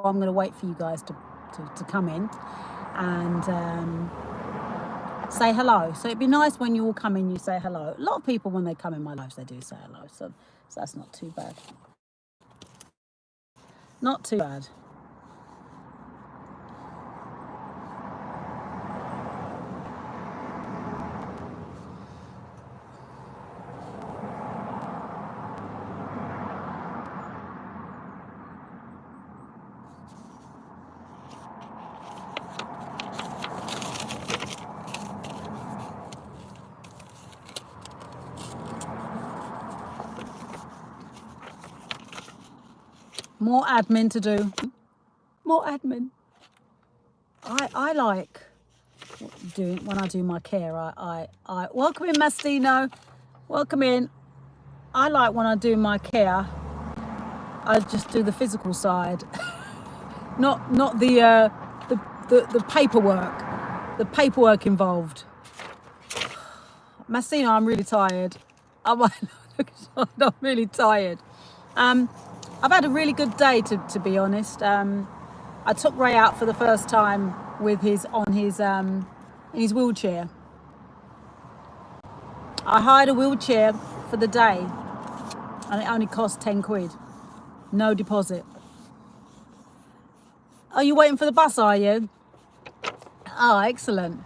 I'm going to wait for you guys to come in and say hello. So it'd be nice when you all come in, you say hello. A lot of people, when they come in my lives, they do say hello. So that's not too bad. Not too bad. More admin to do. More admin. I like doing when I do my care. I welcome in, Mastino. Welcome in. I like when I do my care. I just do the physical side, not the paperwork. The paperwork involved. Mastino, I'm really tired. I'm really tired. I've had a really good day, to be honest. I took Ray out for the first time with in his wheelchair. I hired a wheelchair for the day, and it only cost 10 quid. No deposit. Are you waiting for the bus, are you? Oh, excellent.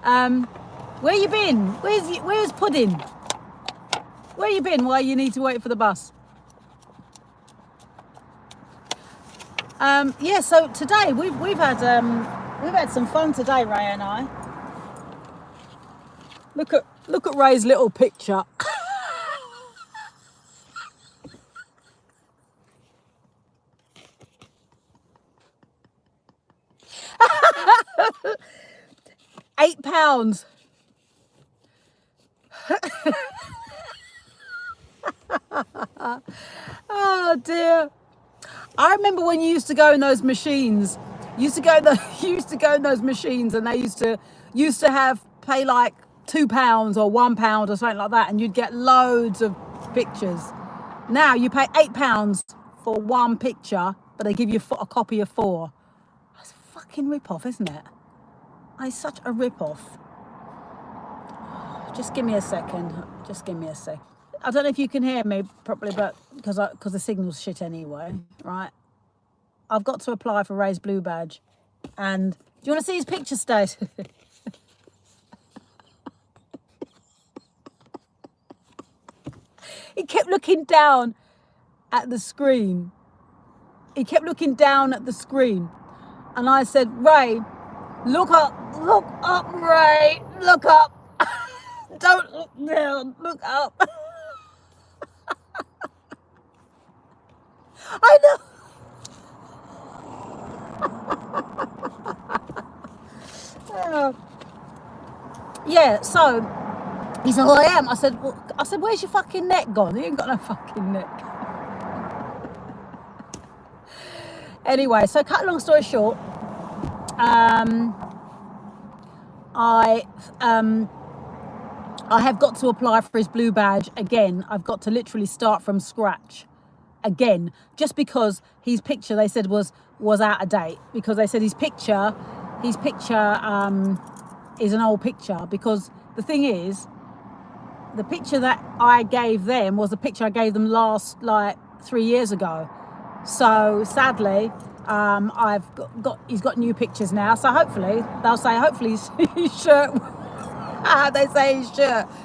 Where you been? Where's Pudding? Where you been while you need to wait for the bus? Yeah, so today we've had some fun today, Ray and I. Look at Ray's little picture. £8. Oh dear. I remember when you used to go in those machines. You used to go in those machines, and they used to have pay like £2 or £1 or something like that, and you'd get loads of pictures. Now you pay £8 for one picture, but they give you a copy of 4. That's a fucking rip-off, isn't it? It's such a rip-off. Just give me a second. I don't know if you can hear me properly, but because the signal's shit anyway, right? I've got to apply for Ray's Blue Badge. And do you want to see his picture, Stace? He kept looking down at the screen. And I said, Ray, look up, Ray, look up. Don't look down, look up. I know. Yeah, so he said, well, I am. I said, where's your fucking neck gone? You ain't got no fucking neck. Anyway, so cut a long story short, I have got to apply for his Blue Badge again. I've got to literally start from scratch again, just because his picture, they said, was out of date, because they said his picture is an old picture, because the thing is, the picture that I gave them was the picture I gave them last, like, 3 years ago. So sadly, he's got new pictures now. So hopefully his shirt. They say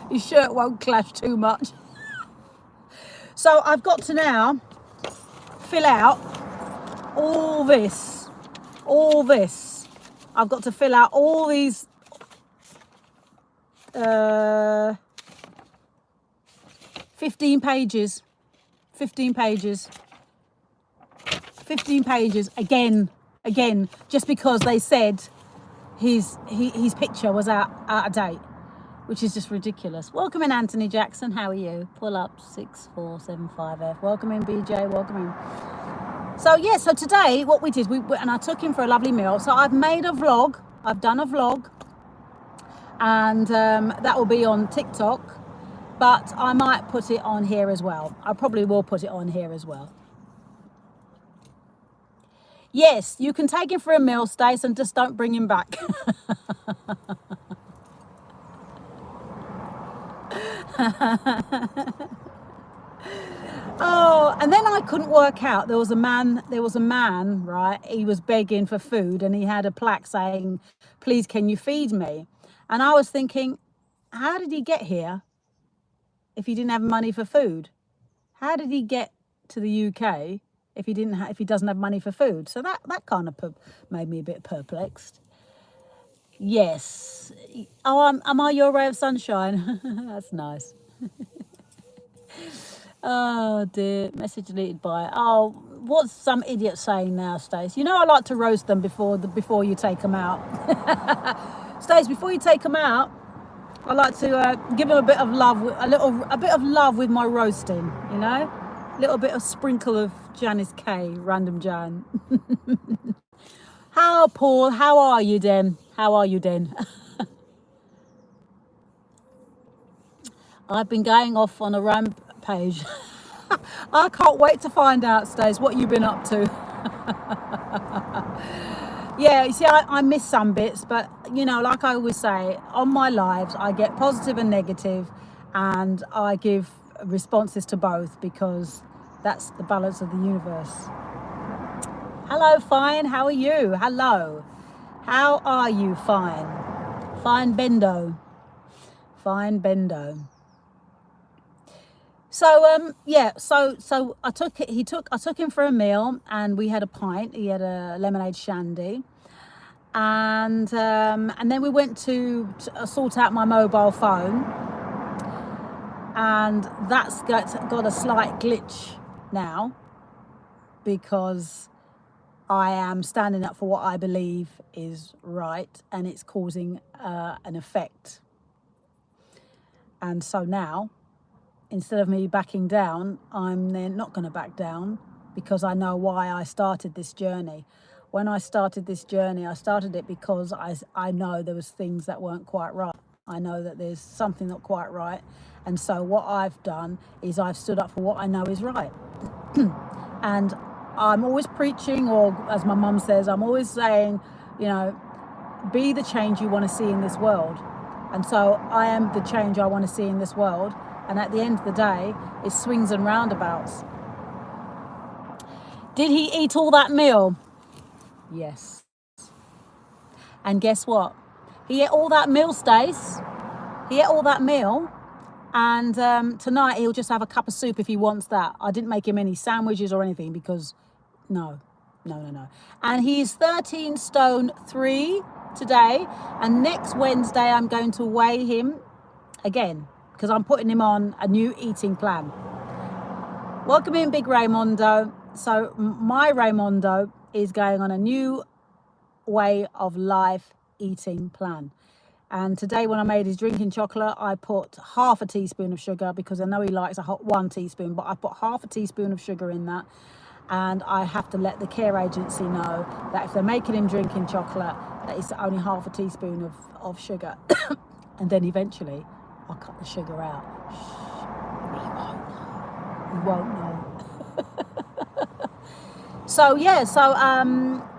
his shirt won't clash too much. So I've got to now fill out all this. I've got to fill out all these 15 pages again, just because they said his picture was out of date, which is just ridiculous. Welcome in, Anthony Jackson. How are you? Pull up 6475F. Welcome in, BJ. Welcome in. So yeah, so today what we did, and I took him for a lovely meal. So I've made a vlog. I've done a vlog, and that will be on TikTok. But I might put it on here as well. I probably will put it on here as well. Yes, you can take him for a meal, Stace, and just don't bring him back. Oh, and then I couldn't work out. There was a man, right? He was begging for food and he had a plaque saying, "Please, can you feed me?" And I was thinking, how did he get here if he didn't have money for food? How did he get to the UK if if he doesn't have money for food? So that kind of made me a bit perplexed. Yes. Oh, am I your ray of sunshine? That's nice. Oh dear, message deleted by. Oh, what's some idiot saying now, Stace? You know I like to roast them before you take them out. Stace, before you take them out, I like to give them a bit of love, a bit of love with my roasting. You know, a little bit of sprinkle of Janice K, random Jan. How Paul? How are you, Den? How are you, Den? I've been going off on a rampage. I can't wait to find out, Stace, what you've been up to. Yeah, you see, I miss some bits, but you know, like I always say, on my lives, I get positive and negative, and I give responses to both because that's the balance of the universe. Hello, Fine. How are you? Hello. How are you, Fine? Fine Bendo. Fine Bendo. So yeah, so I took him for a meal and we had a pint. He had a lemonade shandy, and then we went to sort out my mobile phone, and that's got a slight glitch now because I am standing up for what I believe is right, and it's causing an effect. And so now, instead of me backing down, I'm then not going to back down because I know why I started this journey. When I started this journey, I started it because I know there was things that weren't quite right. I know that there's something not quite right. And so what I've done is I've stood up for what I know is right. And I'm always preaching, or as my mum says, I'm always saying, you know, be the change you want to see in this world. And so I am the change I want to see in this world. And at the end of the day, it swings and roundabouts. Did he eat all that meal? Yes. And guess what? He ate all that meal, Stace. He ate all that meal. And tonight he'll just have a cup of soup if he wants that. I didn't make him any sandwiches or anything because no. And he's 13 stone 3 today. And next Wednesday I'm going to weigh him again because I'm putting him on a new eating plan. Welcome in, Big Raymondo. So my Raymondo is going on a new way of life eating plan. And today when I made his drinking chocolate, I put half a teaspoon of sugar because I know he likes a hot 1 teaspoon, but I put half a teaspoon of sugar in that. And I have to let the care agency know that if they're making him drinking chocolate, that it's only half a teaspoon of sugar. And then eventually I'll cut the sugar out. He won't know. So yeah,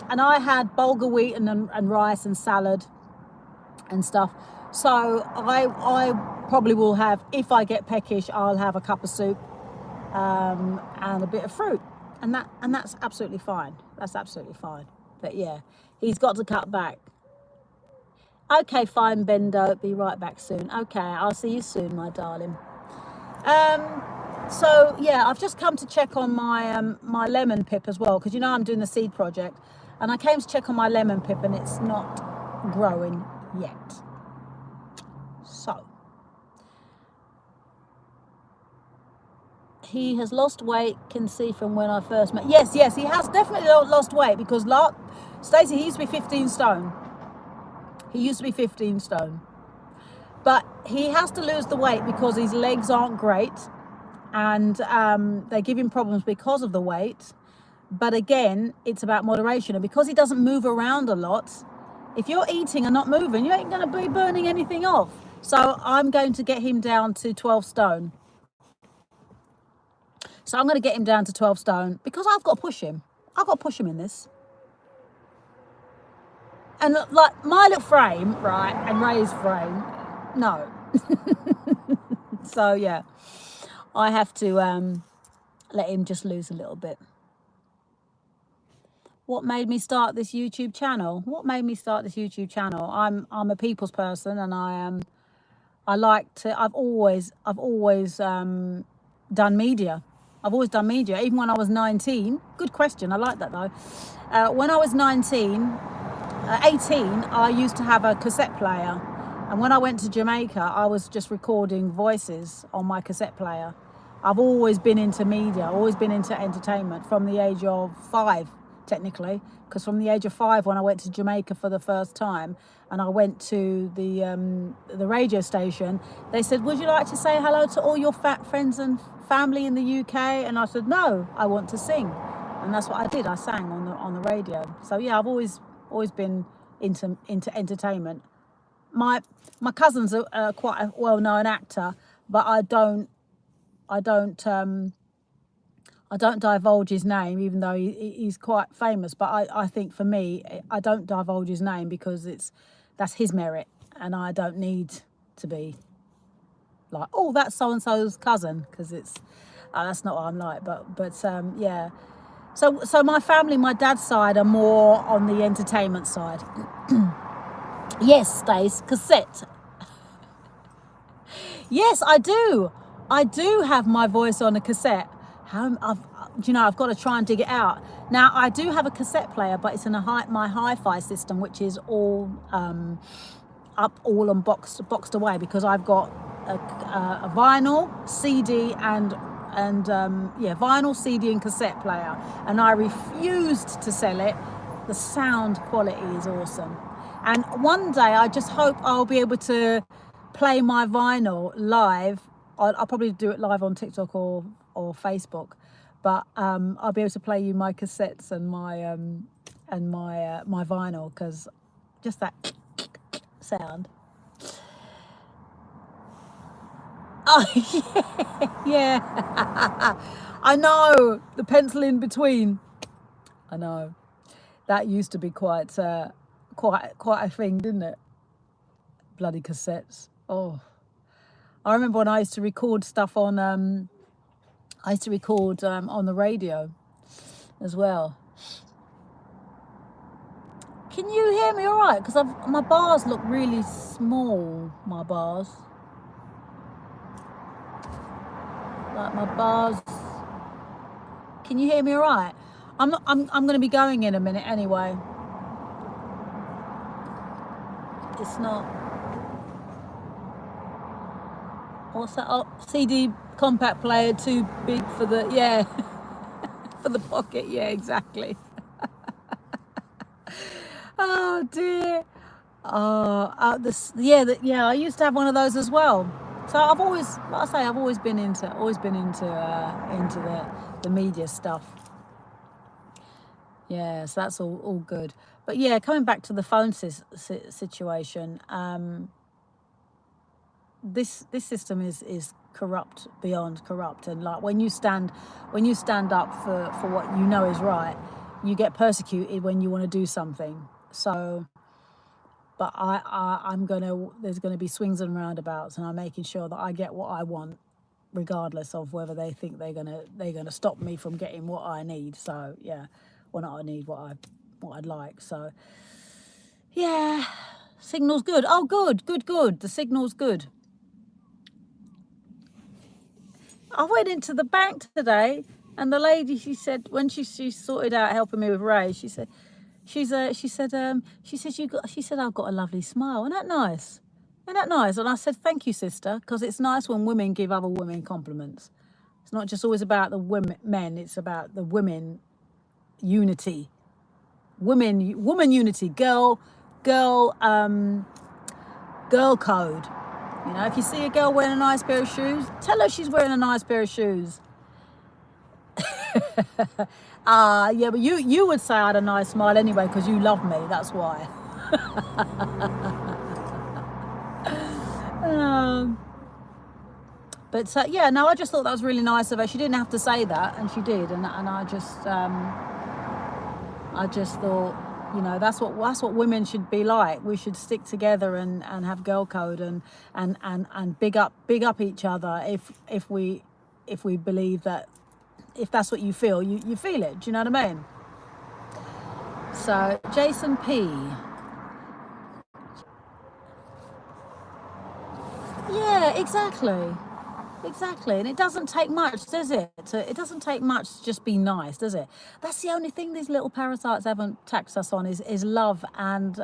and I had bulgur wheat and rice and salad and stuff. So I probably will have, if I get peckish, I'll have a cup of soup and a bit of fruit, and that's absolutely fine. That's absolutely fine. But yeah, he's got to cut back. Okay, fine, Bendo. Be right back soon. Okay, I'll see you soon, my darling. So yeah, I've just come to check on my my lemon pip as well, because you know I'm doing the seed project, and I came to check on my lemon pip and it's not growing yet. So he has lost weight, can see from when I first met. Yes, he has definitely lost weight because Stacey, he used to be 15 stone. He used to be 15 stone. But he has to lose the weight because his legs aren't great, and they give him problems because of the weight. But again, it's about moderation. And because he doesn't move around a lot, if you're eating and not moving, you ain't going to be burning anything off. So I'm going to get him down to 12 stone. So I'm going to get him down to 12 stone because I've got to push him. I've got to push him in this. and like my little frame, right, and Ray's frame, no. So yeah, I have to let him just lose a little bit. What made me start this YouTube channel? What made me start this YouTube channel? I'm a people's person, and I like to. I've always done media. I've always done media, even when I was 19. Good question. I like that though. When I was 18, I used to have a cassette player, and when I went to Jamaica, I was just recording voices on my cassette player. I've always been into media, always been into entertainment from the age of 5, technically, because from the age of 5, when I went to Jamaica for the first time, and I went to the radio station, they said, "Would you like to say hello to all your fat friends and family in the UK?" And I said, "No, I want to sing," and that's what I did. I sang on the radio. So yeah, I've always been into entertainment. My cousin's quite a well-known actor, but I don't divulge his name, even though he's quite famous. But I think for me, I don't divulge his name because that's his merit, and I don't need to be like, "Oh, that's so and so's cousin," because that's not what I'm like. But yeah. So my family, my dad's side, are more on the entertainment side. Yes, Stace, cassette. Yes, I do. I do have my voice on a cassette. I've got to try and dig it out. Now, I do have a cassette player, but it's in my hi-fi system, which is all and boxed away, because I've got a vinyl, CD, and vinyl, CD, and cassette player, and I refused to sell it. The sound quality is awesome, and one day I just hope I'll be able to play my vinyl live. I'll probably do it live on TikTok or Facebook, but I'll be able to play you my cassettes and my my vinyl, because just that sound. Oh yeah. I know, the pencil in between. I know, that used to be quite a thing, didn't it? Bloody cassettes. Oh, I remember when I used to record stuff on on the radio as well. Can you hear me all right? Because my bars look really small. My bars, like my bars. Can you hear me all right? I'm going to be going in a minute anyway. It's not. What's that? Oh, CD compact player too big for the for the pocket. Yeah, exactly. Oh dear. I used to have one of those as well. So I've always, like I say, I've always been into the media stuff. Yeah, so that's all good. But yeah, coming back to the phone situation, this system is corrupt beyond corrupt, and like when you stand up for what you know is right, you get persecuted when you want to do something. So, but there's gonna be swings and roundabouts, and I'm making sure that I get what I want, regardless of whether they think they're gonna stop me from getting what I need. So yeah, well, not I need, what I'd like. So yeah, signal's good. Oh, good. The signal's good. I went into the bank today, and the lady, she said, when she sorted out helping me with Ray, she said, she said I've got a lovely smile. Isn't that nice? Isn't that nice? And I said, thank you, sister, because it's nice when women give other women compliments. It's not just always about the men. It's about the women unity. Woman unity. Girl code. You know, if you see a girl wearing a nice pair of shoes, tell her she's wearing a nice pair of shoes. Yeah, but you would say I had a nice smile anyway, because you love me. That's why. But yeah, no, I just thought that was really nice of her. She didn't have to say that, and she did, and I just thought, You know, that's what women should be like. We should stick together and have girl code and big up each other if we believe that, if that's what you feel, you feel it. Do you know what I mean? So Jason P. Yeah, exactly. Exactly. And it doesn't take much, does it? It doesn't take much to just be nice, does it? That's the only thing these little parasites haven't taxed us on is love and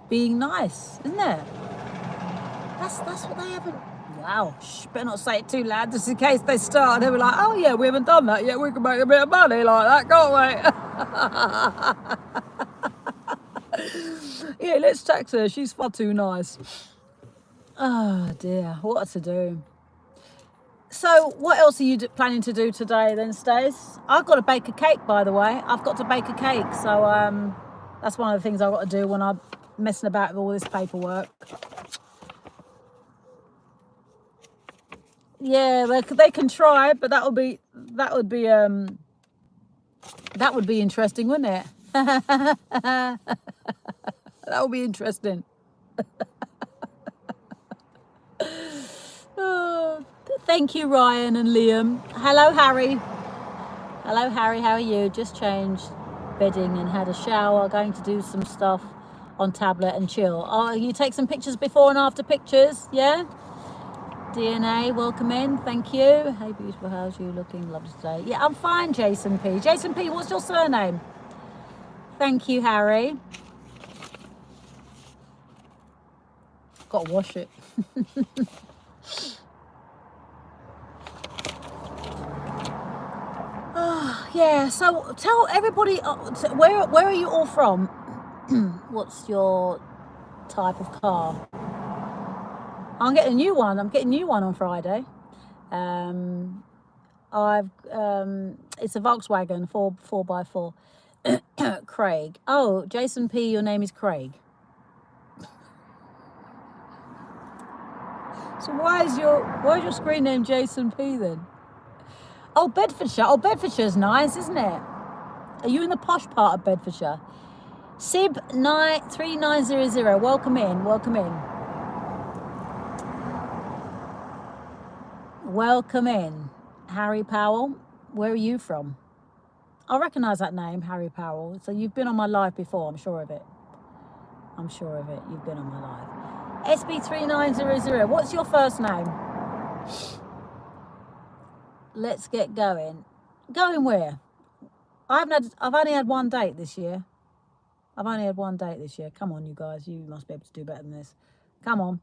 being nice, isn't it? That's what they haven't. Wow, shh, better not say it too loud, just in case they start. They were like, oh yeah, we haven't done that yet. We can make a bit of money like that, can't we? Yeah, let's tax her. She's far too nice. Oh dear, what to do? So, what else are you planning to do today then, Stace? I've got to bake a cake, by the way. I've got to bake a cake. So, that's one of the things I've got to do when I'm messing about with all this paperwork. Yeah, they can try, but that would be interesting, wouldn't it? That would be interesting. Oh, thank you, Ryan and Liam. Hello, Harry. Hello, Harry. How are you? Just changed bedding and had a shower. Going to do some stuff on tablet and chill. Oh, you take some pictures before and after pictures, yeah? DNA, welcome in. Thank you. Hey, beautiful. How's you looking? Lovely today. Yeah, I'm fine, Jason P. Jason P, what's your surname? Thank you, Harry. Got to wash it. Yeah, so tell everybody, where are you all from? What's your type of car? I'm getting a new one. I'm getting a new one on Friday. It's a Volkswagen 4x4. Craig. Oh, Jason P, your name is Craig. So why is your screen name Jason P then? Oh, Bedfordshire. Oh, Bedfordshire's nice, isn't it? Are you in the posh part of Bedfordshire? Sib 3900. Welcome in. Welcome in. Welcome in. Harry Powell. Where are you from? I recognise that name, Harry Powell. So you've been on my live before, I'm sure of it. I'm sure of it. You've been on my live. SB3900. What's your first name? Let's get going. Going where? I've only had one date this year. I've only had one date this year. Come on, you guys. You must be able to do better than this. Come on.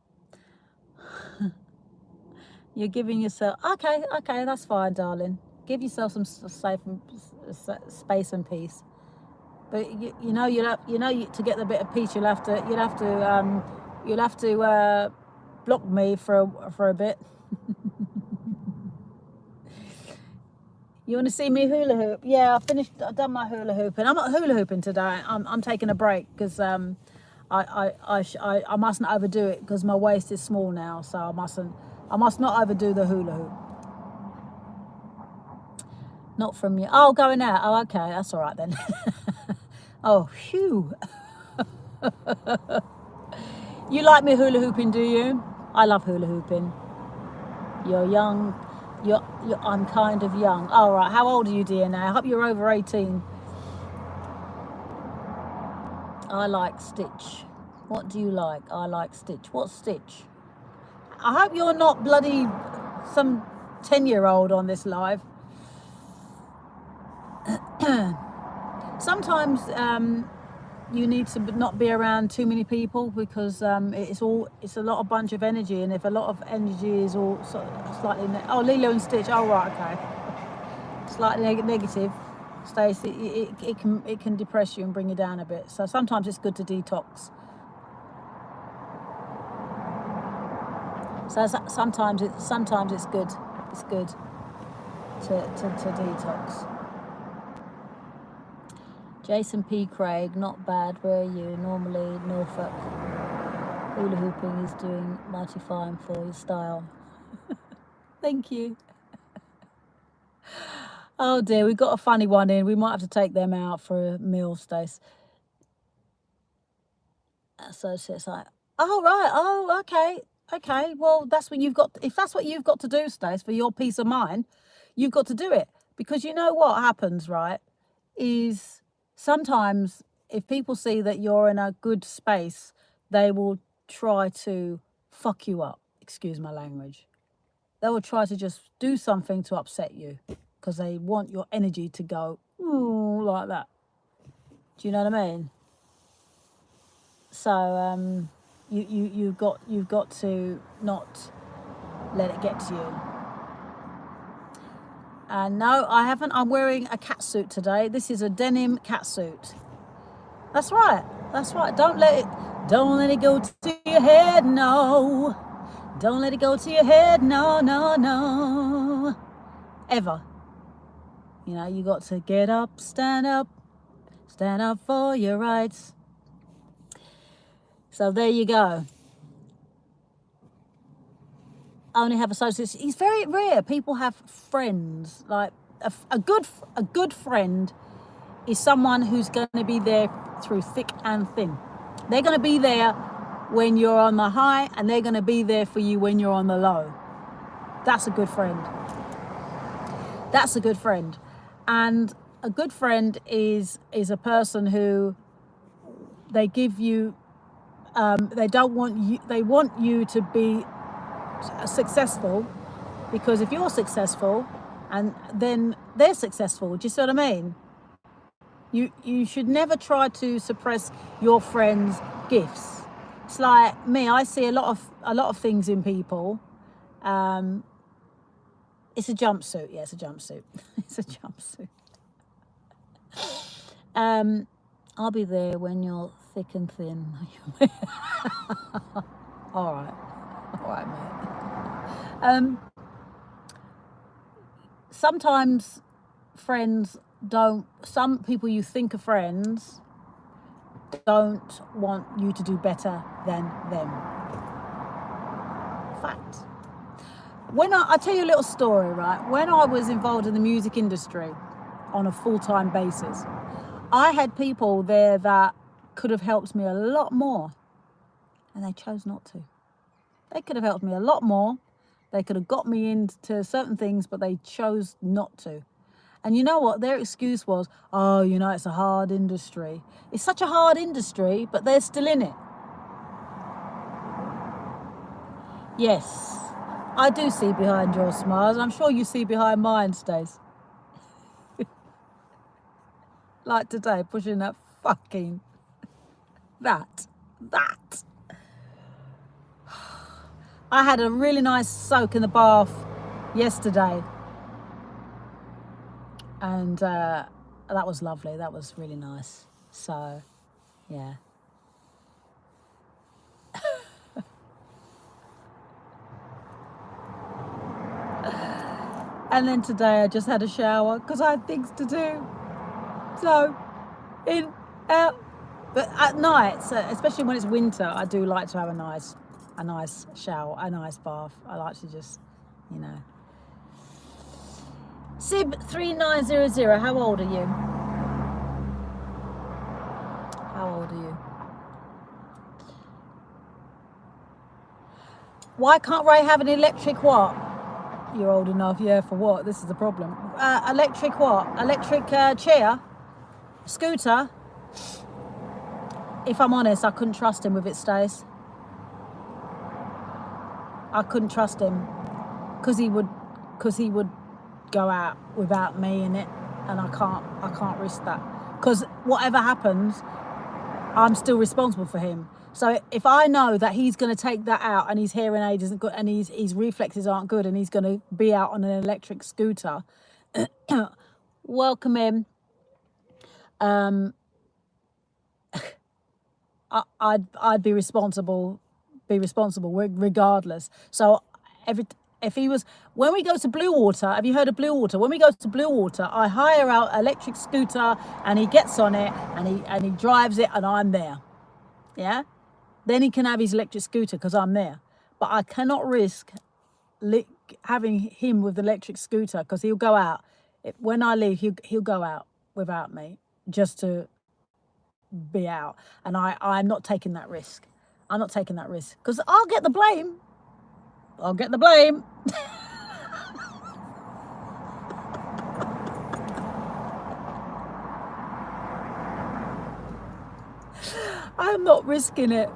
You're giving yourself... Okay, that's fine, darling. Give yourself some safe space and peace. But to get the bit of peace, you'll have to block me for a bit. You want to see me hula hoop? Yeah, I've done my hula hooping. I'm not hula hooping today. I'm taking a break because I mustn't overdo it because my waist is small now, so I must not overdo the hula hoop. Not from you. Oh, going out. Oh, okay, that's all right then. Oh, phew. You like me hula hooping, do you? I love hula hooping. You're young. I'm kind of young. All right. How old are you, dear? Now, I hope you're over 18. I like Stitch. What do you like? I like Stitch. What's Stitch? I hope you're not bloody some 10-year-old on this live. Sometimes you need to not be around too many people because it's a lot of bunch of energy, and if a lot of energy is all slightly Lilo and Stitch, oh right, okay, slightly negative, Stacey, it can depress you and bring you down a bit. So sometimes it's good to detox. So sometimes it's good. It's good to detox. Jason P. Craig, not bad. Where are you? Normally Norfolk. Hula hooping is doing mighty fine for your style. Thank you. Oh dear, we got a funny one in. We might have to take them out for a meal, Stace. So it's like, oh right, oh okay. Well, that's what you've got. If that's what you've got to do, Stace, for your peace of mind, you've got to do it. Because you know what happens, right? Is sometimes if people see that you're in a good space, they will try to fuck you up. Excuse my language. They will try to just do something to upset you because they want your energy to go ooh, like that. Do you know what I mean? So you've got to not let it get to you. And no, I haven't. I'm wearing a cat suit today. This is a denim cat suit. That's right. That's right. Don't let it go to your head. No. Don't let it go to your head. No. Ever. You know, you got to get up, stand up for your rights. So there you go. Only have associates. It's very rare. People have friends. Like a good friend is someone who's going to be there through thick and thin. They're going to be there when you're on the high, and they're going to be there for you when you're on the low. That's a good friend. That's a good friend. And a good friend is a person who they give you, they don't want you, they want you to be successful, because if you're successful and then they're successful, do you see what I mean? You should never try to suppress your friends' gifts. It's like me, I see a lot of things in people. It's a jumpsuit. Yeah, it's a jumpsuit. It's a jumpsuit. I'll be there when you're thick and thin. All right, mate. Sometimes friends don't. Some people you think are friends don't want you to do better than them. Fact. When I'll tell you a little story, right? When I was involved in the music industry on a full-time basis, I had people there that could have helped me a lot more, and they chose not to. They could have helped me a lot more. They could have got me into certain things, but they chose not to. And you know what? Their excuse was, oh, you know, it's a hard industry. It's such a hard industry, but they're still in it. Yes, I do see behind your smiles. I'm sure you see behind mine, Stace. Like today, pushing that fucking... That. I had a really nice soak in the bath yesterday. And that was lovely. That was really nice. So, yeah. And then today I just had a shower because I had things to do. So, in, out. But at night, so especially when it's winter, I do like to have a nice shower, a nice bath. I like to just, you know. Sib3900, how old are you? How old are you? Why can't Ray have an electric what? You're old enough, yeah, for what? This is the problem. Electric what? Electric chair? Scooter? If I'm honest, I couldn't trust him with it, Stace. I couldn't trust him because he would go out without me in it, and I can't risk that, because whatever happens, I'm still responsible for him. So if I know that he's going to take that out and his hearing aid isn't good and his reflexes aren't good and he's going to be out on an electric scooter, welcome him. I'd be responsible regardless. So if he was, when we go to Blue Water, have you heard of Blue Water? When we go to Blue Water, I hire out electric scooter and he gets on it and he drives it and I'm there. Yeah? Then he can have his electric scooter because I'm there. But I cannot risk having him with the electric scooter because he'll go out. When I leave, he'll go out without me just to be out, and I'm not taking that risk. I'm not taking that risk because I'll get the blame. I'll get the blame. I'm not risking it.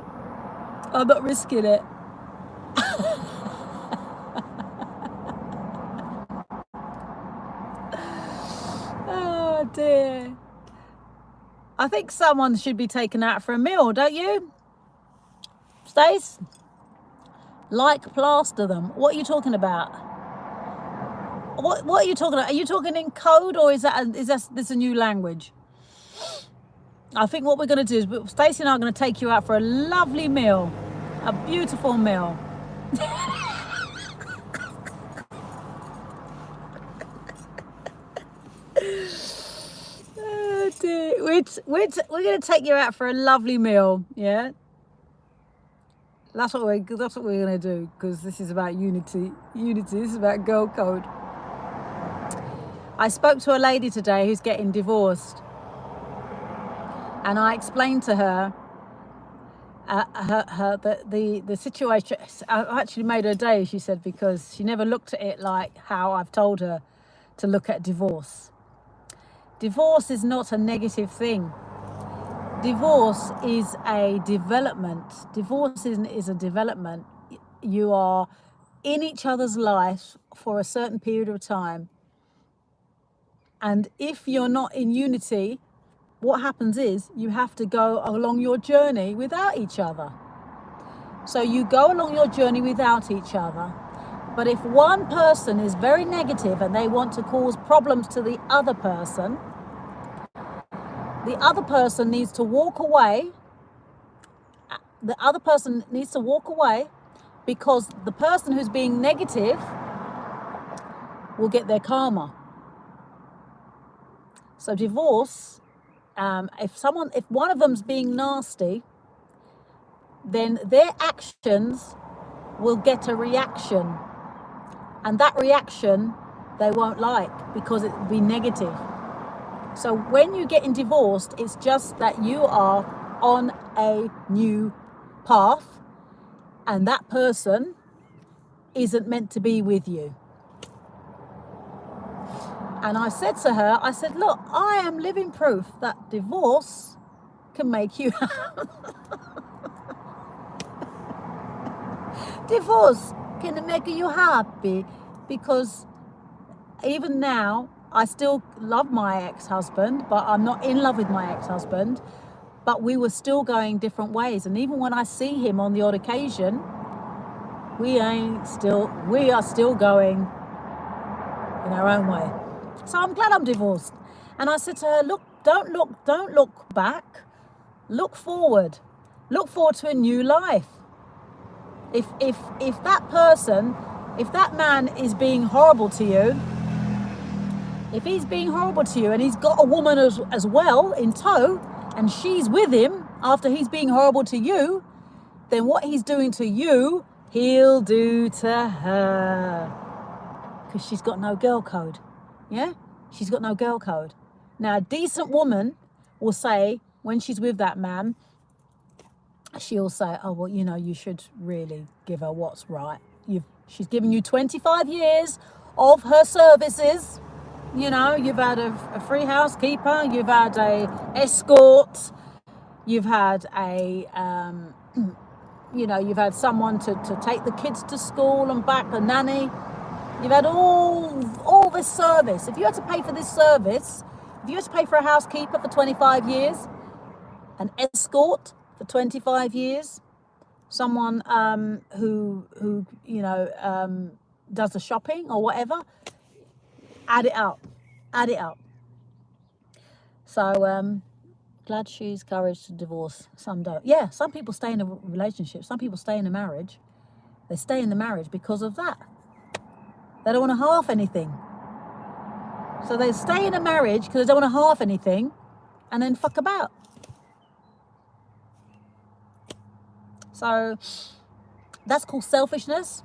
I'm not risking it. Oh dear. I think someone should be taken out for a meal, don't you? Stace? Like plaster them. What are you talking about? What are you talking about? Are you talking in code, or is this a new language? I think what we're going to do is Stacey and I are going to take you out for a lovely meal, a beautiful meal. Oh dear. We're going to take you out for a lovely meal, yeah. That's what we're going to do, because this is about unity. Unity. This is about girl code. I spoke to a lady today who's getting divorced, and I explained to her the situation. I actually made her day, she said, because she never looked at it like how I've told her to look at divorce. Divorce is not a negative thing. Divorce is a development. Divorce is a development. You are in each other's life for a certain period of time. And if you're not in unity, what happens is you have to go along your journey without each other. So you go along your journey without each other. But if one person is very negative and they want to cause problems to the other person needs to walk away. The other person needs to walk away, because the person who's being negative will get their karma. So divorce, if one of them's being nasty, then their actions will get a reaction, and that reaction they won't like, because it will be negative. So when you're getting divorced, it's just that you are on a new path, and that person isn't meant to be with you. And I said to her, look, I am living proof that divorce can make you divorce can make you happy, because even now I still love my ex-husband, but I'm not in love with my ex-husband. But we were still going different ways. And even when I see him on the odd occasion, we are still going in our own way. So I'm glad I'm divorced. And I said to her, look, don't look back. Look forward. Look forward to a new life. If that man is being horrible to you, if he's being horrible to you and he's got a woman as well in tow, and she's with him after he's being horrible to you, then what he's doing to you, he'll do to her. Because she's got no girl code. Yeah? She's got no girl code. Now, a decent woman will say, when she's with that man, she'll say, oh, well, you should really give her what's right. She's given you 25 years of her services. You've had a free housekeeper, you've had a escort, you've had you've had someone to take the kids to school and back, a nanny. You've had all this service. If you had to pay for this service, if you had to pay for a housekeeper for 25 years, an escort for 25 years, someone who does the shopping or whatever, add it up. So glad she's courage to divorce. Some don't. Yeah, some people stay in a relationship. Some people stay in a marriage. They stay in the marriage because of that. They don't want to half anything. So they stay in a marriage because they don't want to half anything, and then fuck about. So that's called selfishness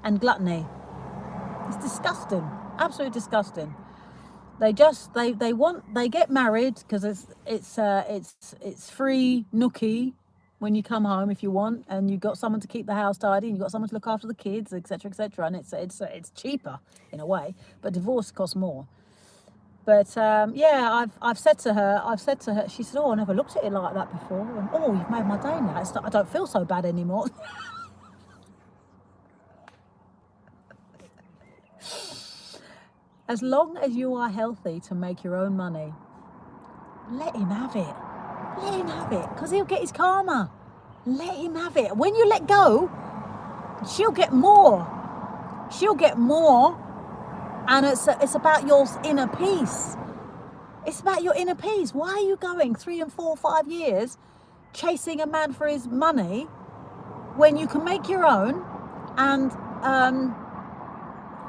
and gluttony. It's disgusting. Absolutely disgusting. They get married because it's free nookie when you come home if you want, and you've got someone to keep the house tidy, and you've got someone to look after the kids, etc., etc., and it's cheaper in a way, but divorce costs more. But yeah, I've said to her, she said, "Oh, I never looked at it like that before." And, "Oh, you've made my day now. I don't feel so bad anymore." As long as you are healthy to make your own money, let him have it. Let him have it, because he'll get his karma. Let him have it. When you let go, she'll get more. She'll get more, and it's about your inner peace. It's about your inner peace. Why are you going 3 and 4, 5 years chasing a man for his money when you can make your own? And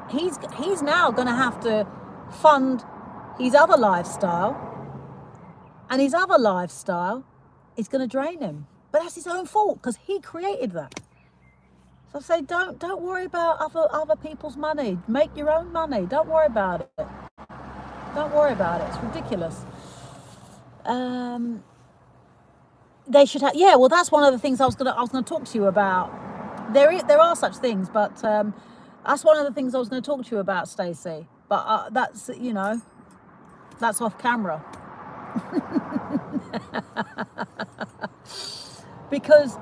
he's now going to have to fund his other lifestyle, and his other lifestyle is going to drain him. But that's his own fault, because he created that. So I say, don't worry about other people's money. Make your own money. Don't worry about it. Don't worry about it. It's ridiculous. They should have. Yeah, well, that's one of the things I was gonna talk to you about. There are such things, but that's one of the things I was going to talk to you about, Stacey. But that's that's off camera. Because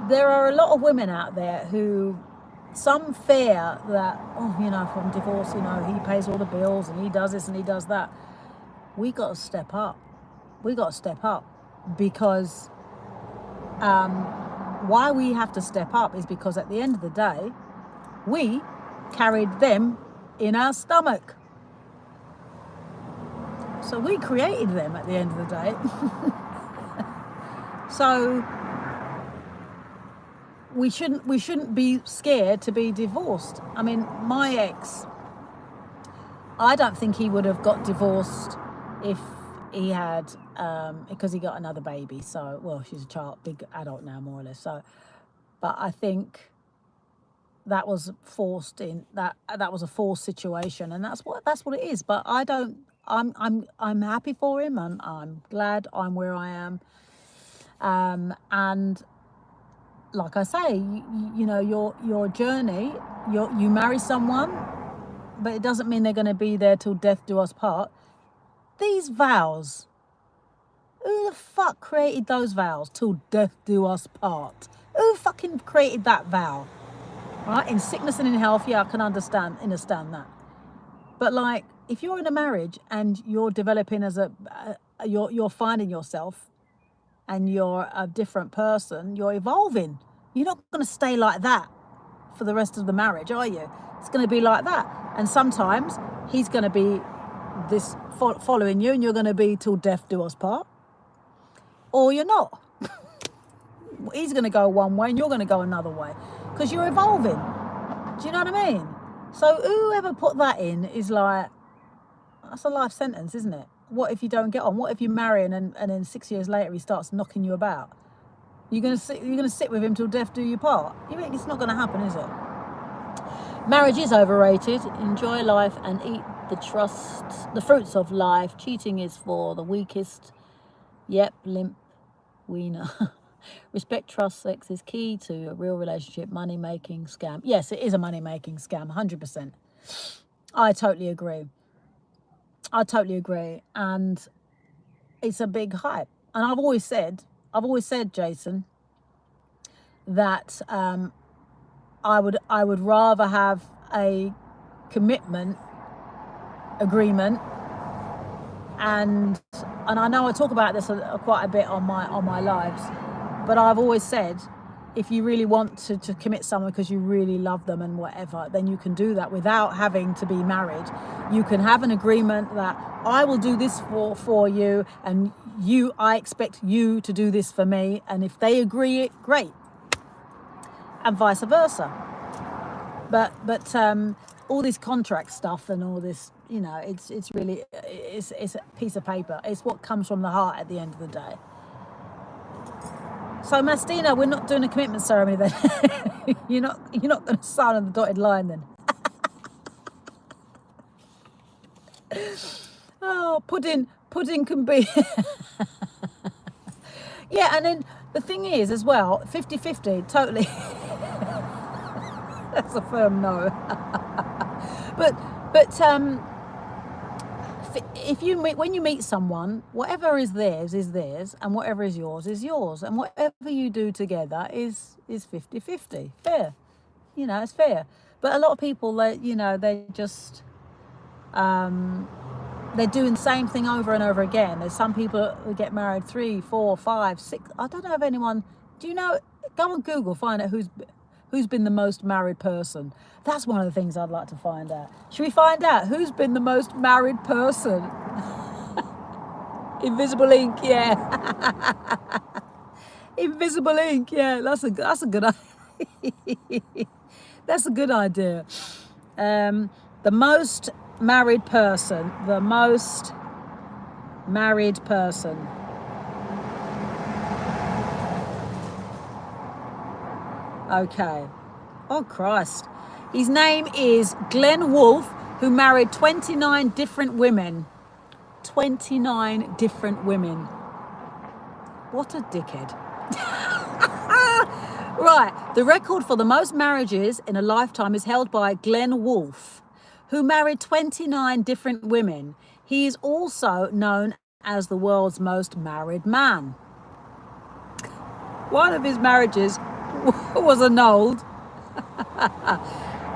there are a lot of women out there who, some fear that, from divorce, he pays all the bills and he does this and he does that. We got to step up. Because why we have to step up is because at the end of the day, we carried them in our stomach. So we created them at the end of the day. So we shouldn't be scared to be divorced. I mean, my ex, I don't think he would have got divorced if he had, because he got another baby. So, well, she's a child, big adult now, more or less. So, but I think that was forced in that was a forced situation, and that's what it is. But I'm happy for him, and I'm glad I'm where I am. And like I say, your journey, you marry someone, but it doesn't mean they're going to be there till death do us part. These vows, who the fuck created those vows? Till death do us part. Who fucking created that vow? Right? In sickness and in health, yeah, I can understand that. But like, if you're in a marriage and you're developing as you're finding yourself, and you're a different person, you're evolving. You're not going to stay like that for the rest of the marriage, are you? It's going to be like that. And sometimes he's going to be this following you, and you're going to be till death do us part. Or you're not. He's going to go one way and you're going to go another way, because you're evolving. Do you know what I mean? So whoever put that in is like, that's a life sentence, isn't it? What if you don't get on? What if you marry and then 6 years later he starts knocking you about? You're gonna sit with him till death do you part? It's not gonna happen, is it? Marriage is overrated. Enjoy life and eat the fruits of life. Cheating is for the weakest. Yep, limp wiener. Respect, trust, sex is key to a real relationship. Money-making scam. Yes, it is a money-making scam, 100%. I totally agree. And it's a big hype. And I've always said, Jason, that I would rather have a commitment agreement, and I know I talk about this quite a bit on my lives, but I've always said, if you really want to commit someone because you really love them and whatever, then you can do that without having to be married. You can have an agreement that I will do this for you, and I expect you to do this for me. And if they agree, great. And vice versa. But all this contract stuff and all this, it's really a piece of paper. It's what comes from the heart at the end of the day. So Mastina, we're not doing a commitment ceremony then. You're not going to sign on the dotted line then. Oh, pudding can be. Yeah, and then the thing is as well, 50-50, totally. That's a firm no. but if you meet, when you meet someone, whatever is theirs, and whatever is yours, and whatever you do together is 50-50. Fair, it's fair. But a lot of people, they just they're doing the same thing over and over again. There's some people who get married 3, 4, 5, 6. I don't know if anyone. Do you know? Go on Google, find out who's been the most married person. That's one of the things I'd like to find out. Should we find out who's been the most married person? Invisible ink, yeah. Invisible ink, yeah. That's a good that's a good idea. The most married person. The most married person. Okay. Oh, Christ. His name is Glenn Wolfe, who married 29 different women. 29 different women. What a dickhead. Right. The record for the most marriages in a lifetime is held by Glenn Wolfe, who married 29 different women. He is also known as the world's most married man. One of his marriages was annulled,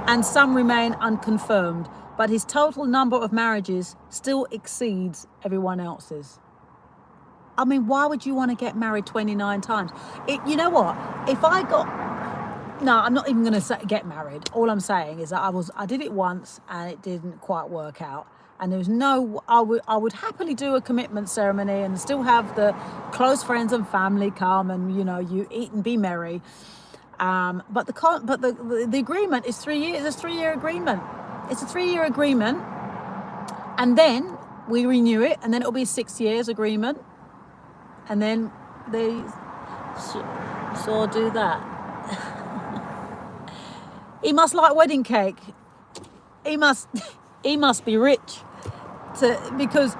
and some remain unconfirmed, but his total number of marriages still exceeds everyone else's. I mean, why would you want to get married 29 times? You know what? If I got... No, I'm not even going to say get married. All I'm saying is that I did it once and it didn't quite work out. And there was no... I would happily do a commitment ceremony and still have the close friends and family come and, you eat and be merry. But the agreement is 3 years. It's a 3-year agreement. It's a 3-year agreement. And then we renew it, and then it'll be a 6 years agreement. And then they sure do that. He must like wedding cake. He must be rich because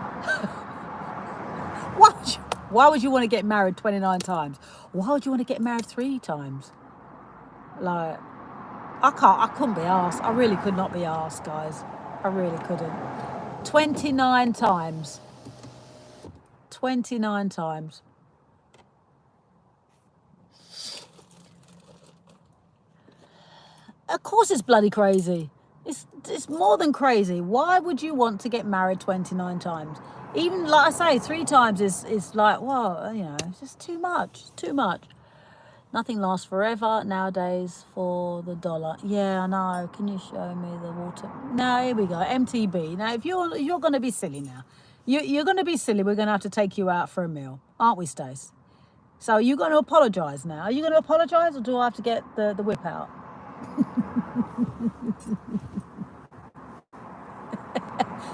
why would you want to get married 29 times? Why would you want to get married 3 times? Like, I couldn't be asked. I really could not be asked, guys. I really couldn't. 29 times. 29 times. Of course it's bloody crazy. It's more than crazy. Why would you want to get married 29 times? Even, like I say, 3 times is like, well, it's just too much. It's too much. Nothing lasts forever nowadays for the dollar. Yeah, I know. Can you show me the water? No, here we go. MTB. Now, if you're going to be silly now, you're going to be silly. We're going to have to take you out for a meal, aren't we, Stace? So you're going to apologise now. Are you going to apologise, or do I have to get the whip out?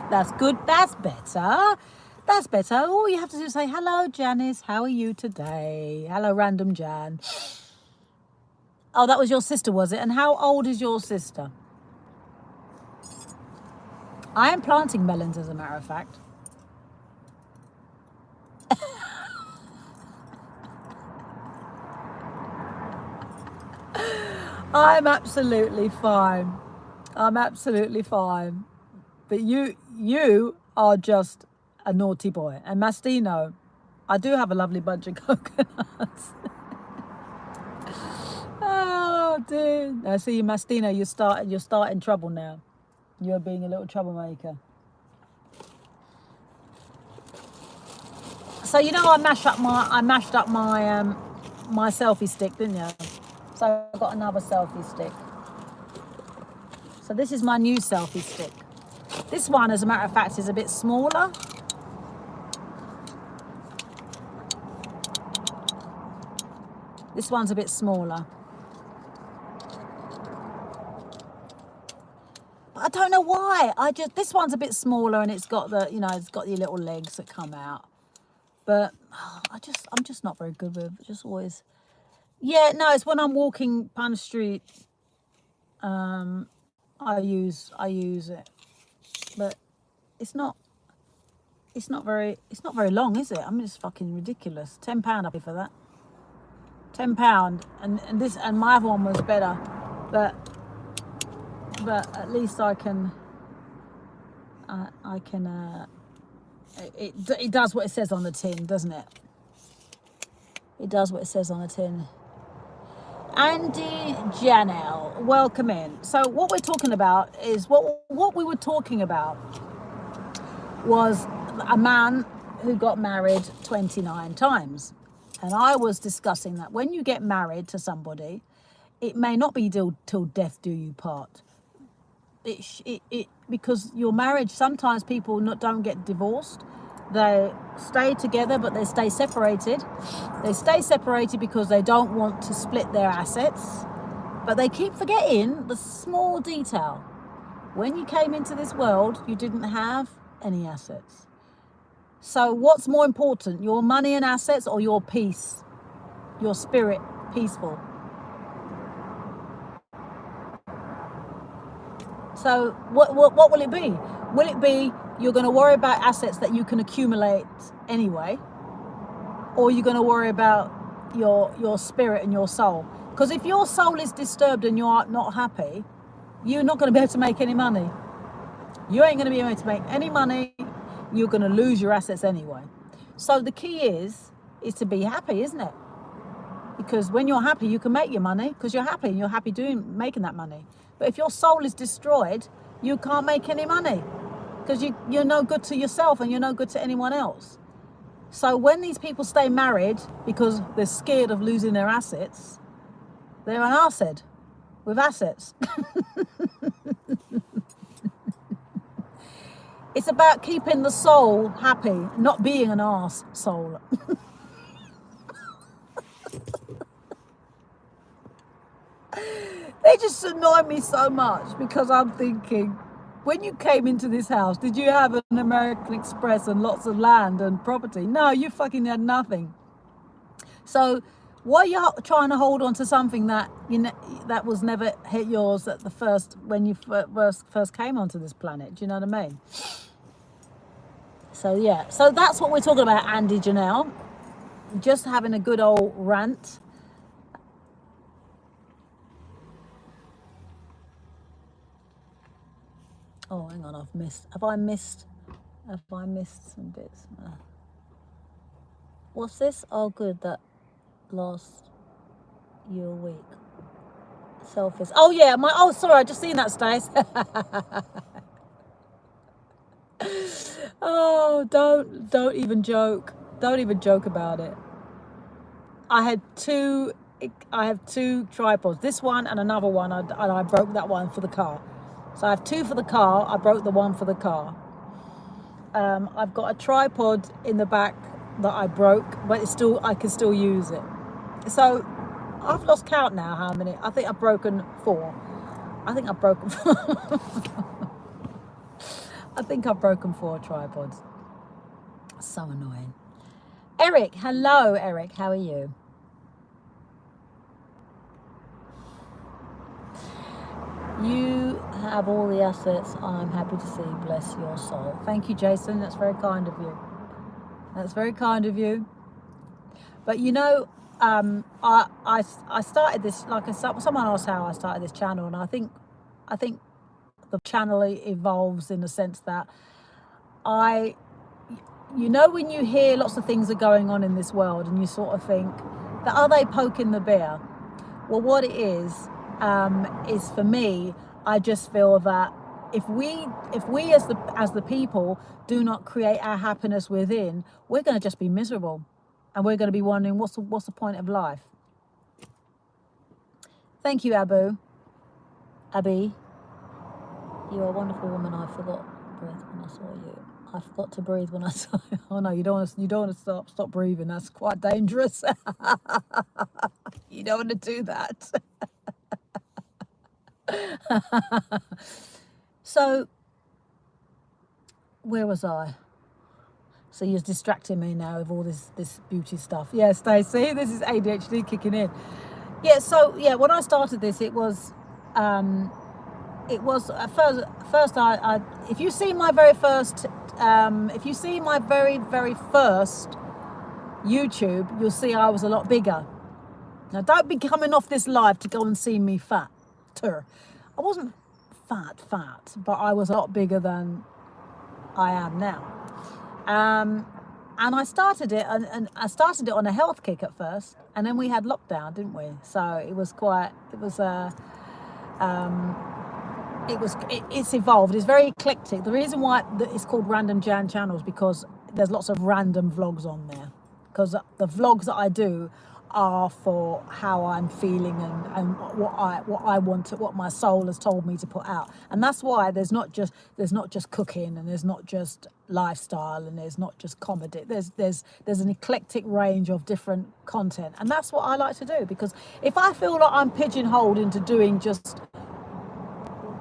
That's good. That's better. That's better. All you have to do is say, hello, Janice. How are you today? Hello, random Jan. Oh, that was your sister, was it? And how old is your sister? I am planting melons, as a matter of fact. I'm absolutely fine. I'm absolutely fine. But you are just a naughty boy. And Mastino, I do have a lovely bunch of coconuts. Oh dear. Now see, Mastino, you're starting trouble now. You're being a little troublemaker. So I mashed up my my selfie stick, didn't you? So I've got another selfie stick. So this is my new selfie stick. This one, as a matter of fact, is a bit smaller. This one's a bit smaller. I don't know why. This one's a bit smaller, and it's got it's got your little legs that come out. But I'm just not very good with it. Just always. Yeah, no, it's when I'm walking down the street. I use it, but it's not. It's not very long, is it? I mean, it's fucking ridiculous. £10 I pay for that. £10, and this, and my other one was better, but at least I can it does what it says on the tin, doesn't it? It does what it says on the tin. Andy Janelle, welcome in. So what we're talking about is what we were talking about was a man who got married 29 times. And I was discussing that when you get married to somebody, it may not be till death do you part. Because your marriage, sometimes people don't get divorced. They stay together, but they stay separated. They stay separated because they don't want to split their assets. But they keep forgetting the small detail. When you came into this world, you didn't have any assets. So what's more important, your money and assets, or your peace, your spirit peaceful? So what will it be? Will it be you're going to worry about assets that you can accumulate anyway, or you're going to worry about your spirit and your soul? Because if your soul is disturbed and you're not happy, you're not going to be able to make any money. You ain't going to be able to make any money. You're going to lose your assets anyway. So the key is to be happy, isn't it? Because when you're happy, you can make your money because you're happy and you're happy making that money. But if your soul is destroyed, you can't make any money because you're no good to yourself and you're no good to anyone else. So when these people stay married because they're scared of losing their assets, they're an arsed with assets. It's about keeping the soul happy, not being an arse soul. They just annoy me so much because I'm thinking, when you came into this house, did you have an American Express and lots of land and property? No, you fucking had nothing. So why are you trying to hold on to something that that was never hit yours at the first, when you first came onto this planet? Do you know what I mean? So yeah, so that's what we're talking about, Andy Janelle. Just having a good old rant. Oh, hang on, have I missed some bits? What's this? Oh, good, that last year week. Selfies. Oh yeah, sorry, I just seen that, Stace. Oh, don't even joke. Don't even joke about it. I have two tripods. This one and another one, and I broke that one for the car. So I have two for the car. I broke the one for the car. I've got a tripod in the back that I broke, but I can still use it. So I've lost count now how many. I think I've broken 4. I think I've broken 4 tripods. So annoying. Eric, hello, Eric. How are you? You have all the assets I'm happy to see. Bless your soul. Thank you, Jason. That's very kind of you. That's very kind of you. But I started this, like someone asked how I started this channel, and I think the channel evolves in the sense that when you hear lots of things are going on in this world and you sort of think that, are they poking the bear? Well, what it is for me, I just feel that if we as the people do not create our happiness within, we're going to just be miserable, and we're going to be wondering what's the point of life. Thank you, Abby. You are a wonderful woman. I forgot breath when I saw you. I forgot to breathe when I saw you. Oh no, you don't want to stop breathing. That's quite dangerous. You don't want to do that. So where was I? So you're distracting me now with all this beauty stuff. Yeah, Stacey, this is ADHD kicking in. Yeah, so yeah, when I started this, it was at first I if you see my very first if you see my very first YouTube, you'll see I was a lot bigger. Now, don't be coming off this live to go and see me fat. I wasn't fat, but I was a lot bigger than I am now. And I started it, and I started it on a health kick at first, and then we had lockdown, didn't we? So it's evolved. It's very eclectic. The reason why it's called Random Jan Channel is because there's lots of random vlogs on there. Because the vlogs that I do are for how I'm feeling and what I want to, what my soul has told me to put out. And that's why there's not just cooking, and there's not just lifestyle, and there's not just comedy. There's an eclectic range of different content, and that's what I like to do. Because if I feel like I'm pigeonholed into doing just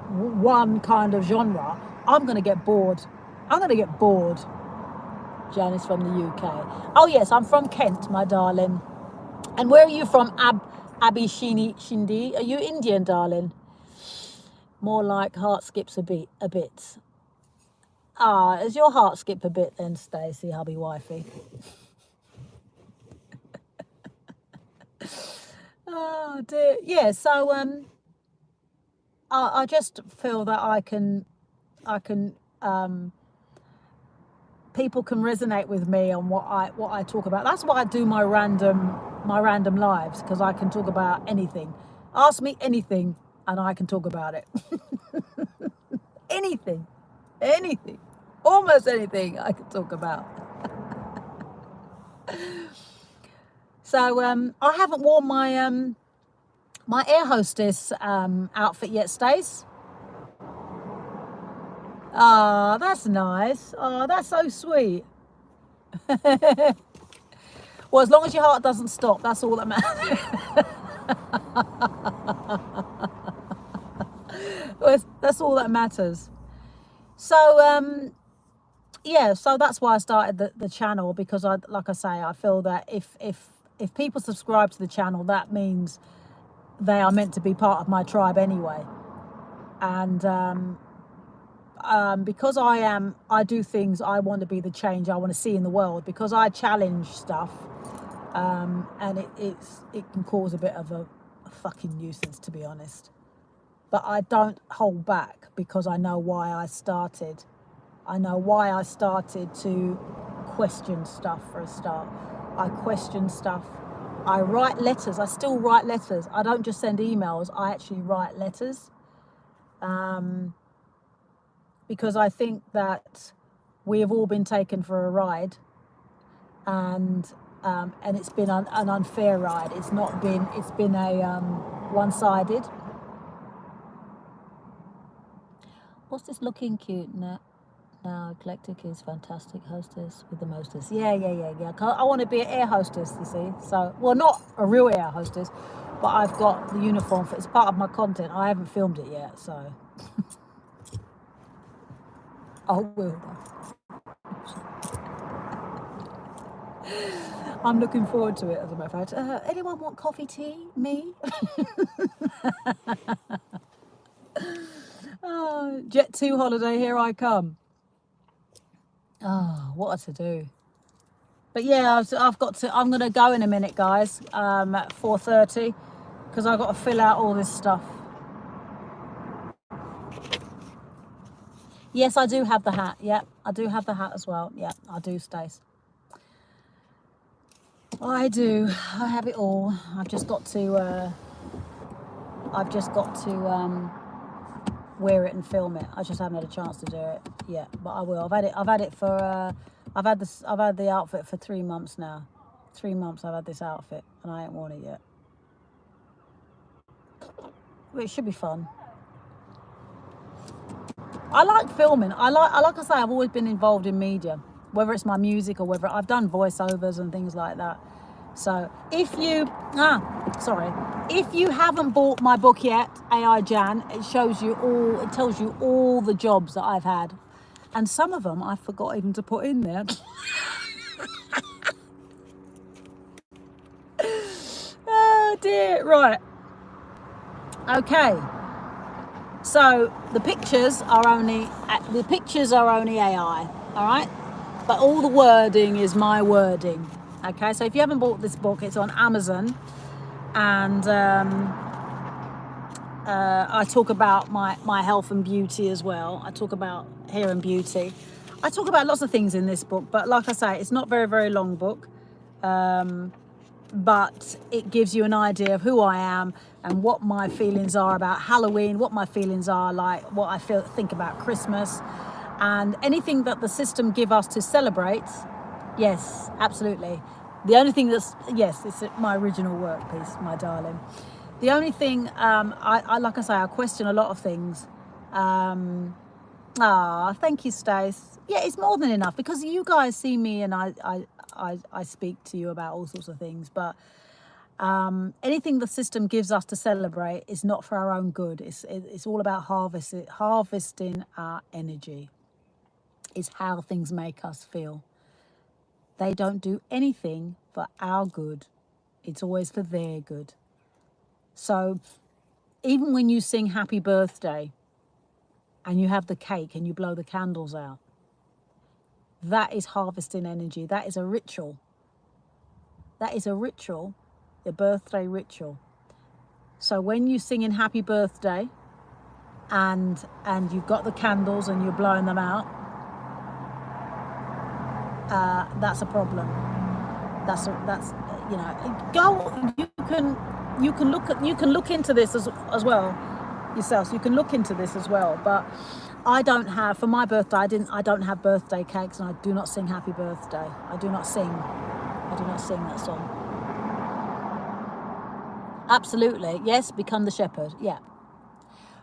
one kind of genre, I'm going to get bored. Janice from the UK. Oh yes, I'm from Kent, my darling. And where are you from, Abby Shindi? Are you Indian, darling? More like heart skips a bit. Is your heart skip a bit then, Stacey, hubby wifey? Oh dear. Yeah, so I just feel that I can people can resonate with me on what I talk about. That's why I do my random lives, because I can talk about anything. Ask me anything and I can talk about it. anything, almost anything I can talk about. So I haven't worn my my air hostess outfit yet, Stace. Ah, that's nice. Oh, that's so sweet. Well, as long as your heart doesn't stop, that's all that matters. Well, that's all that matters. So, yeah, so that's why I started the channel, because like I say, I feel that if people subscribe to the channel, that means they are meant to be part of my tribe anyway. And because I do things, I want to be the change I want to see in the world, because I challenge stuff, and it can cause a bit of a fucking nuisance, to be honest. But I don't hold back, because I know why I started. I know why I started to question stuff for a start. I question stuff. I write letters. I still write letters. I don't just send emails. I actually write letters. Because I think that we have all been taken for a ride, and it's been an unfair ride. It's been a one-sided. What's this looking cute now? Now eclectic is fantastic hostess with the mostess. Yeah. I want to be an air hostess, you see. So, well, not a real air hostess, but I've got the uniform for it's part of my content. I haven't filmed it yet, so. I will. I'm looking forward to it, as a matter of fact. Anyone want coffee, tea? Me? Oh, Jet 2 holiday, here I come. Oh, what a to-do. But yeah, I'm going to go in a minute, guys, at 4:30, because I've got to fill out all this stuff. Yes, I do have the hat. Yep, I do have the hat as well. Yep, I do, Stace. I do. I have it all. I've just got to wear it and film it. I just haven't had a chance to do it yet, but I will. I've had the outfit for 3 months now. 3 months I've had this outfit and I ain't worn it yet. But it should be fun. I like filming. Like I say, I've always been involved in media, whether it's my music or whether I've done voiceovers and things like that. So if you haven't bought my book yet, AI Jan, it tells you all the jobs that I've had. And some of them I forgot even to put in there. Oh dear, right. Okay. So the pictures are only AI. all right? But all the wording is my wording, okay? So if you haven't bought this book, it's on Amazon, and I talk about my health and beauty as well. I talk about hair and beauty. I talk about lots of things in this book, but like I say, it's not very, very long book. But it gives you an idea of who I am and what my feelings are about Halloween, what my feelings are like, what I think about Christmas, and anything that the system give us to celebrate. Yes, absolutely. The only thing yes, it's my original work piece, my darling. The only thing, I like I say, I question a lot of things. Thank you, Stace. Yeah, it's more than enough because you guys see me and I speak to you about all sorts of things. But anything the system gives us to celebrate is not for our own good. It's all about harvesting our energy. It's how things make us feel. They don't do anything for our good. It's always for their good. So even when you sing happy birthday and you have the cake and you blow the candles out, that is harvesting energy. That is a ritual. That is a ritual, the birthday ritual. So when you sing in happy birthday and you've got the candles and you're blowing them out, that's a problem. That's you know, go. You can look into this as well yourself. So you can look into this as well. But I don't have, for my birthday, I don't have birthday cakes, and I do not sing happy birthday. I do not sing that song. Absolutely, yes, become the shepherd. Yeah.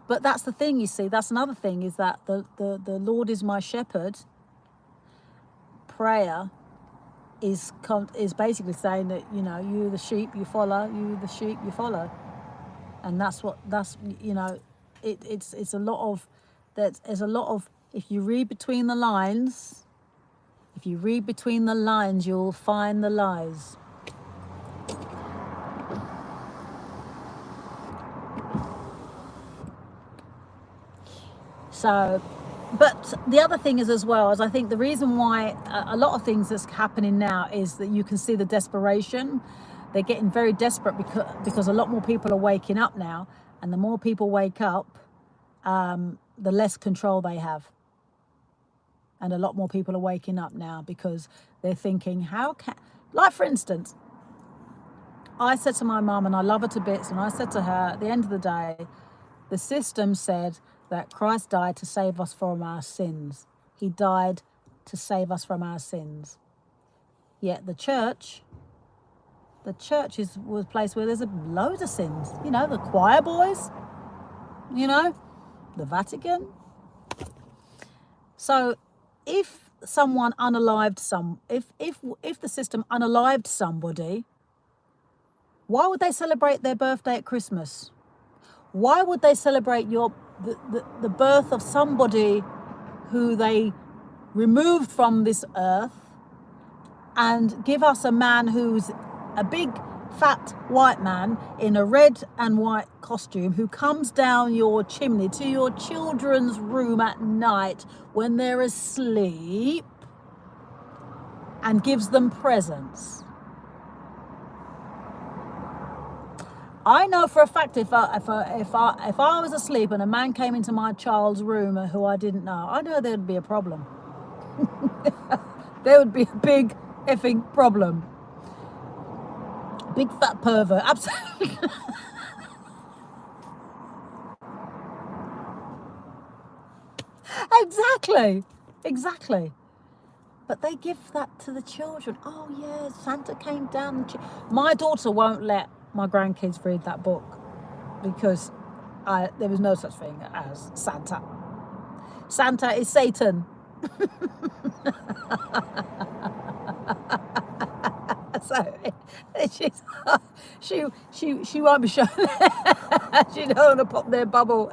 But that's the thing, you see, that's another thing, is that the Lord is my shepherd prayer is basically saying that, you know, you the sheep, you follow, you the sheep, you follow. And that's you know, it's a lot of, there's a lot of, if you read between the lines, you'll find the lies. So, but the other thing is as well, is I think the reason why a lot of things that's happening now is that you can see the desperation. They're getting very desperate because a lot more people are waking up now, and the more people wake up, the less control they have. And a lot more people are waking up now because they're thinking, how can, like for instance, I said to my mum, and I love her to bits, and I said to her, at the end of the day, the system said that Christ died to save us from our sins. He died to save us from our sins. Yet the church was a place where there's a load of sins. You know, the choir boys, you know, the Vatican. So if someone if the system unalived somebody, why would they celebrate their birthday at Christmas? Why would they celebrate the birth of somebody who they removed from this earth, and give us a man who's a big fat white man in a red and white costume who comes down your chimney to your children's room at night when they're asleep and gives them presents? I know for a fact if I was asleep and a man came into my child's room who I didn't know, I know there'd be a problem. There would be a big effing problem. Big fat pervert, absolutely. Exactly. But they give that to the children. Oh yeah, Santa came down. My daughter won't let my grandkids read that book because there was no such thing as Santa. Santa is Satan. So she won't be showing. She don't want to pop their bubble.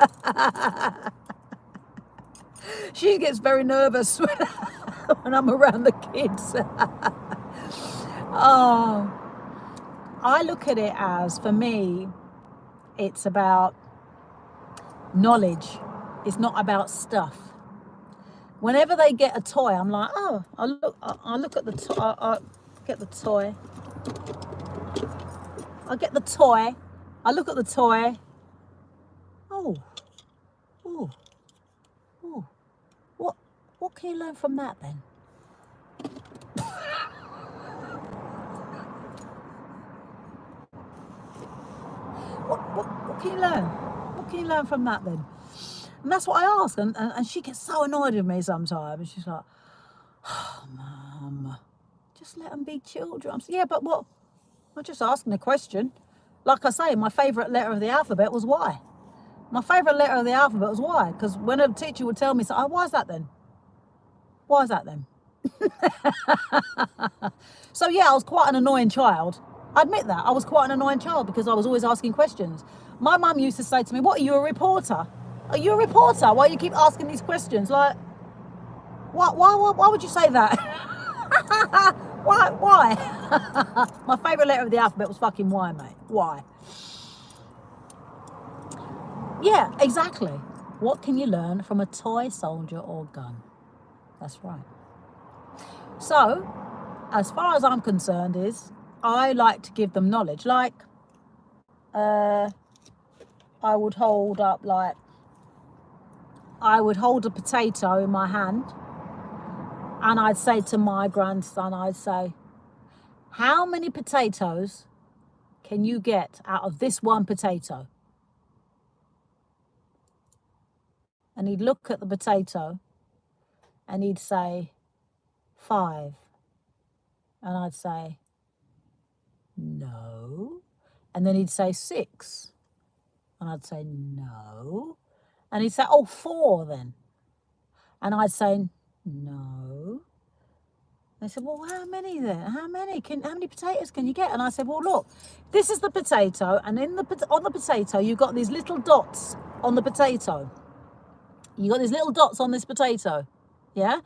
She gets very nervous when I'm around the kids. Oh, I look at it as, for me, it's about knowledge. It's not about stuff. Whenever they get a toy, I'm like, oh, I look at the toy, I get the toy. I get the toy, I look at the toy. Oh, oh, oh. What can you learn from that then? What can you learn? What can you learn from that then? And that's what I ask. And she gets so annoyed with me sometimes. She's like, oh, Mum, just let them be children. I'm saying, yeah, but what? I'm just asking a question. Like I say, my favourite letter of the alphabet was Y. My favourite letter of the alphabet was Y. Because when a teacher would tell me, so, oh, why is that then? Why is that then? So yeah, I was quite an annoying child. I admit that. I was quite an annoying child because I was always asking questions. My mum used to say to me, what, are you a reporter? Are you a reporter? Why you keep asking these questions? Like, why would you say that? Why? My favourite letter of the alphabet was fucking Y, mate. Why? Yeah, exactly. What can you learn from a toy soldier or gun? That's right. So, as far as I'm concerned, is I like to give them knowledge. Like, I would hold up, like, I would hold a potato in my hand, and I'd say to my grandson, I'd say, how many potatoes can you get out of this one potato? And he'd look at the potato and he'd say, 5. And I'd say, no. And then he'd say 6. And I'd say, no. And he'd say, oh, 4 then. And I'd say, no. They said, well, how many then? How many potatoes can you get? And I said, well, look, this is the potato, and on the potato, you've got these little dots on the potato. You got these little dots on this potato, yeah?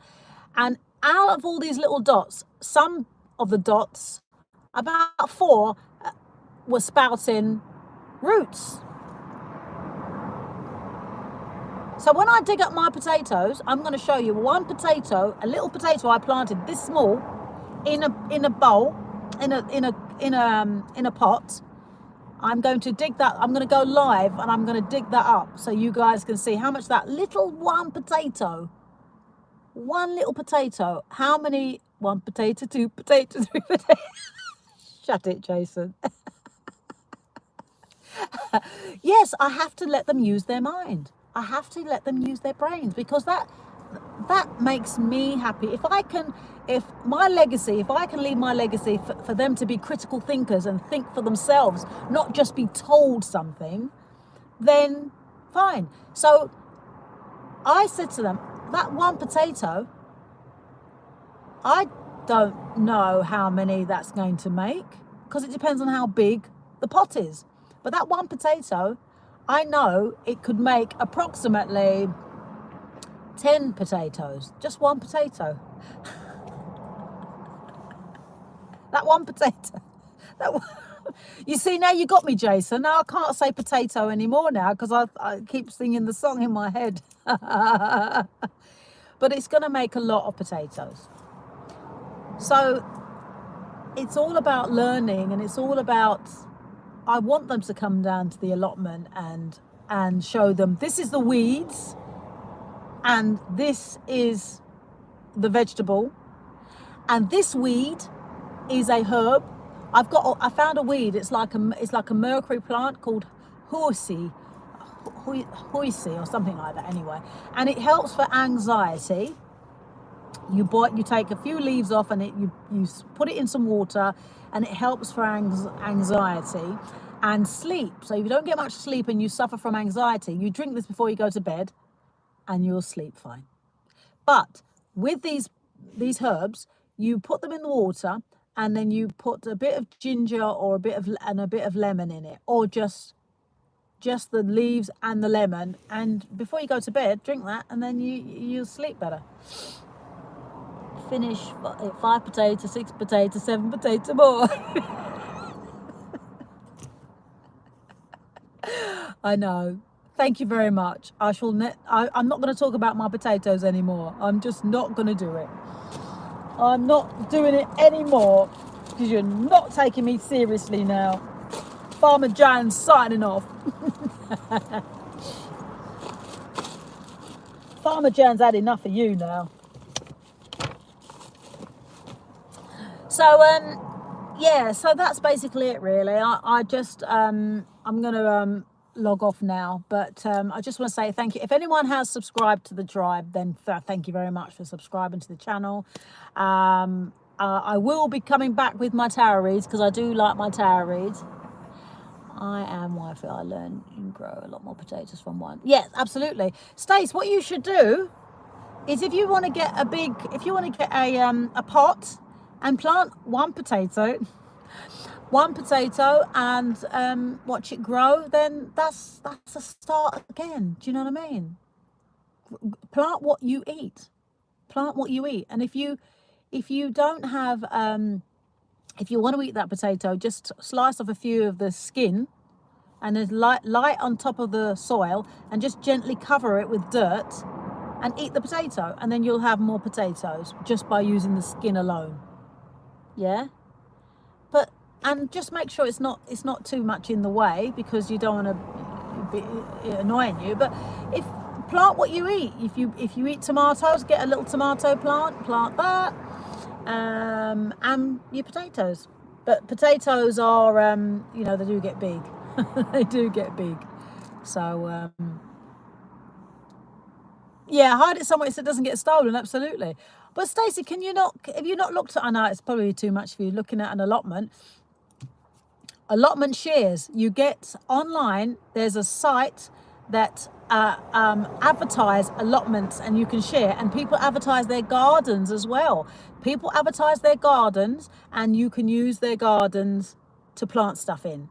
And out of all these little dots, some of the dots, about 4, were sprouting roots. So when I dig up my potatoes, I'm going to show you one potato, a little potato I planted this small, in a bowl, in a pot. I'm going to dig that. I'm going to go live and I'm going to dig that up so you guys can see how much that little one little potato, how many, 1 potato, 2 potato, 3 potato. Shut it, Jason. Yes, I have to let them use their mind. I have to let them use their brains, because that makes me happy. If I can leave my legacy for them to be critical thinkers and think for themselves, not just be told something, then fine. So I said to them, that one potato, I don't know how many that's going to make, because it depends on how big the pot is. But that one potato, I know it could make approximately 10 potatoes. Just one potato. That one potato. You see, now you got me, Jason. Now I can't say potato anymore now because I keep singing the song in my head. But it's going to make a lot of potatoes. So it's all about learning, and it's all about, I want them to come down to the allotment and show them, this is the weeds and this is the vegetable, and this weed is a herb. I found a weed. It's like a mercury plant called horsey or something like that. Anyway, and it helps for anxiety. You take a few leaves off and you put it in some water, and it helps for anxiety and sleep. So if you don't get much sleep and you suffer from anxiety, you drink this before you go to bed, and you'll sleep fine. But with these herbs, you put them in the water, and then you put a bit of ginger or a bit of lemon in it, or just the leaves and the lemon, and before you go to bed, drink that, and then you'll sleep better. Finish 5 potatoes, 6 potatoes, 7 potatoes more. I know. Thank you very much. I'm not going to talk about my potatoes anymore. I'm just not going to do it. I'm not doing it anymore because you're not taking me seriously now. Farmer Jan signing off. Farmer Jan's had enough of you now. So yeah, so that's basically it really. I just I'm gonna log off now, but I just want to say thank you. If anyone has subscribed to the tribe, then thank you very much for subscribing to the channel. I will be coming back with my tarot reads because I do like my tarot reads. I am wifey. I learned you can grow a lot more potatoes from one. Yes, absolutely. Stace, what you should do is if you want to get a pot and plant one potato and watch it grow, then that's a start again. Do you know what I mean? Plant what you eat. And if you don't have if you want to eat that potato, just slice off a few of the skin and then light on top of the soil and just gently cover it with dirt and eat the potato, and then you'll have more potatoes just by using the skin alone. Yeah, and just make sure it's not too much in the way because you don't want to be annoying you. But if plant what you eat, if you eat tomatoes, get a little tomato plant that, and your potatoes. But potatoes are they do get big. They do get big. So yeah, hide it somewhere so it doesn't get stolen. Absolutely. But Stacey, have you not looked at? I know it's probably too much for you looking at an allotment shares. You get online. There's a site that advertise allotments, and you can share. And people advertise their gardens as well. People advertise their gardens, and you can use their gardens to plant stuff in.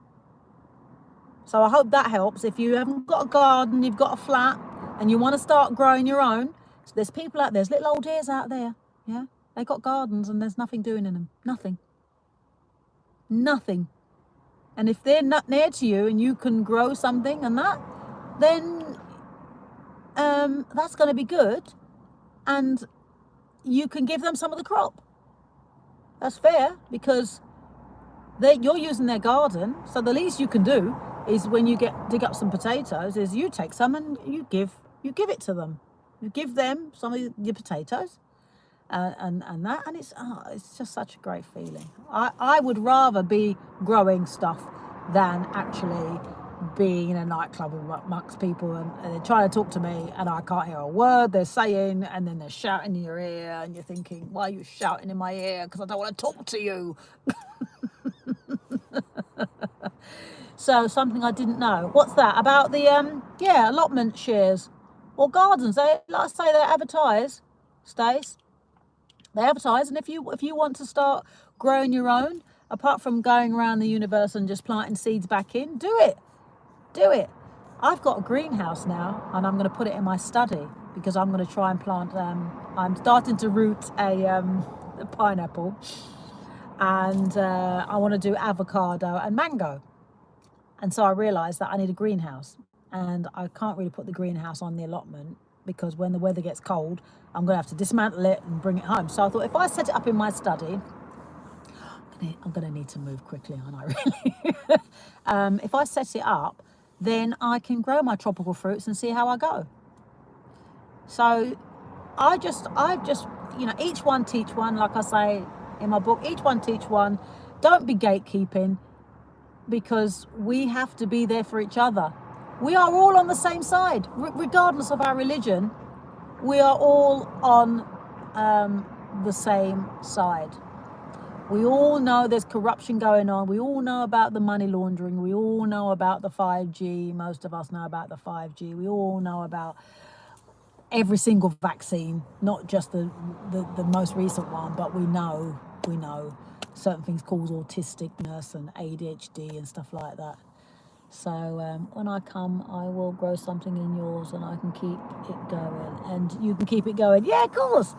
So I hope that helps. If you haven't got a garden, you've got a flat, and you want to start growing your own, so there's people out there, there's little old ears out there, yeah? They got gardens and there's nothing doing in them. Nothing. And if they're not near to you and you can grow something and that, then that's going to be good. And you can give them some of the crop. That's fair because you're using their garden. So the least you can do is when you dig up some potatoes is you take some and you give it to them. You give them some of your potatoes and it's just such a great feeling. I would rather be growing stuff than actually being in a nightclub amongst people and they're trying to talk to me and I can't hear a word they're saying, and then they're shouting in your ear and you're thinking, why are you shouting in my ear? Because I don't want to talk to you. So something I didn't know. What's that about the allotment shares or gardens? They, like I say, they advertise, Stace. They advertise, and if you want to start growing your own, apart from going around the universe and just planting seeds back in, do it. I've got a greenhouse now, and I'm going to put it in my study because I'm going to try and plant. I'm starting to root a pineapple, and I want to do avocado and mango. And so I realised that I need a greenhouse, and I can't really put the greenhouse on the allotment because when the weather gets cold, I'm going to have to dismantle it and bring it home. So I thought if I set it up in my study, I'm going to need to move quickly, aren't I, really? If I set it up, then I can grow my tropical fruits and see how I go. So I just, each one teach one, like I say in my book, each one teach one. Don't be gatekeeping, because we have to be there for each other. We are all on the same side, regardless of our religion. We are all on the same side. We all know there's corruption going on. We all know about the money laundering. We all know about the 5G. Most of us know about the 5G. We all know about every single vaccine, not just the most recent one, but we know certain things cause autisticness and ADHD and stuff like that. So when I come, I will grow something in yours and I can keep it going, and you can keep it going. Yeah, of course.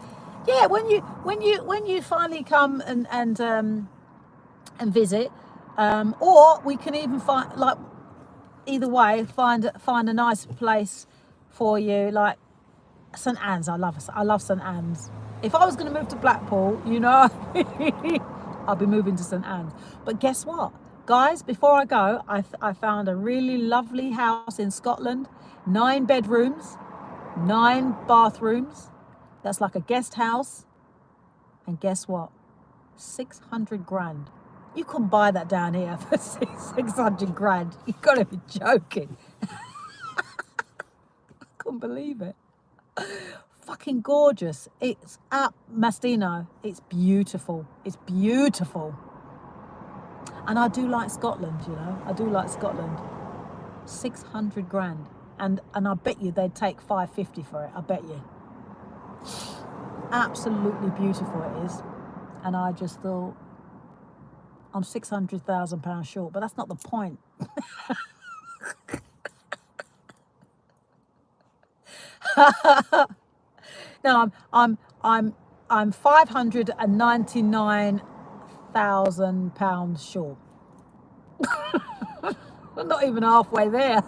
Yeah, when you finally come and visit, or we can even find, like, either way, find a nice place for you, like St Anne's. I love St Anne's. If I was going to move to Blackpool, you know, I'll be moving to St Anne's. But guess what, guys? Before I go, I found a really lovely house in Scotland, 9 bedrooms, 9 bathrooms. That's like a guest house. And guess what? 600 grand. You couldn't buy that down here for 600 grand. You gotta be joking. I couldn't believe it. Fucking gorgeous. It's at Mastino. It's beautiful. It's beautiful. And I do like Scotland, you know. I do like Scotland. 600 grand. And I bet you they'd take 550 for it. I bet you. Absolutely beautiful it is. And I just thought, I'm £600,000 short, but that's not the point. No, I'm £599,000 short. I'm not even halfway there.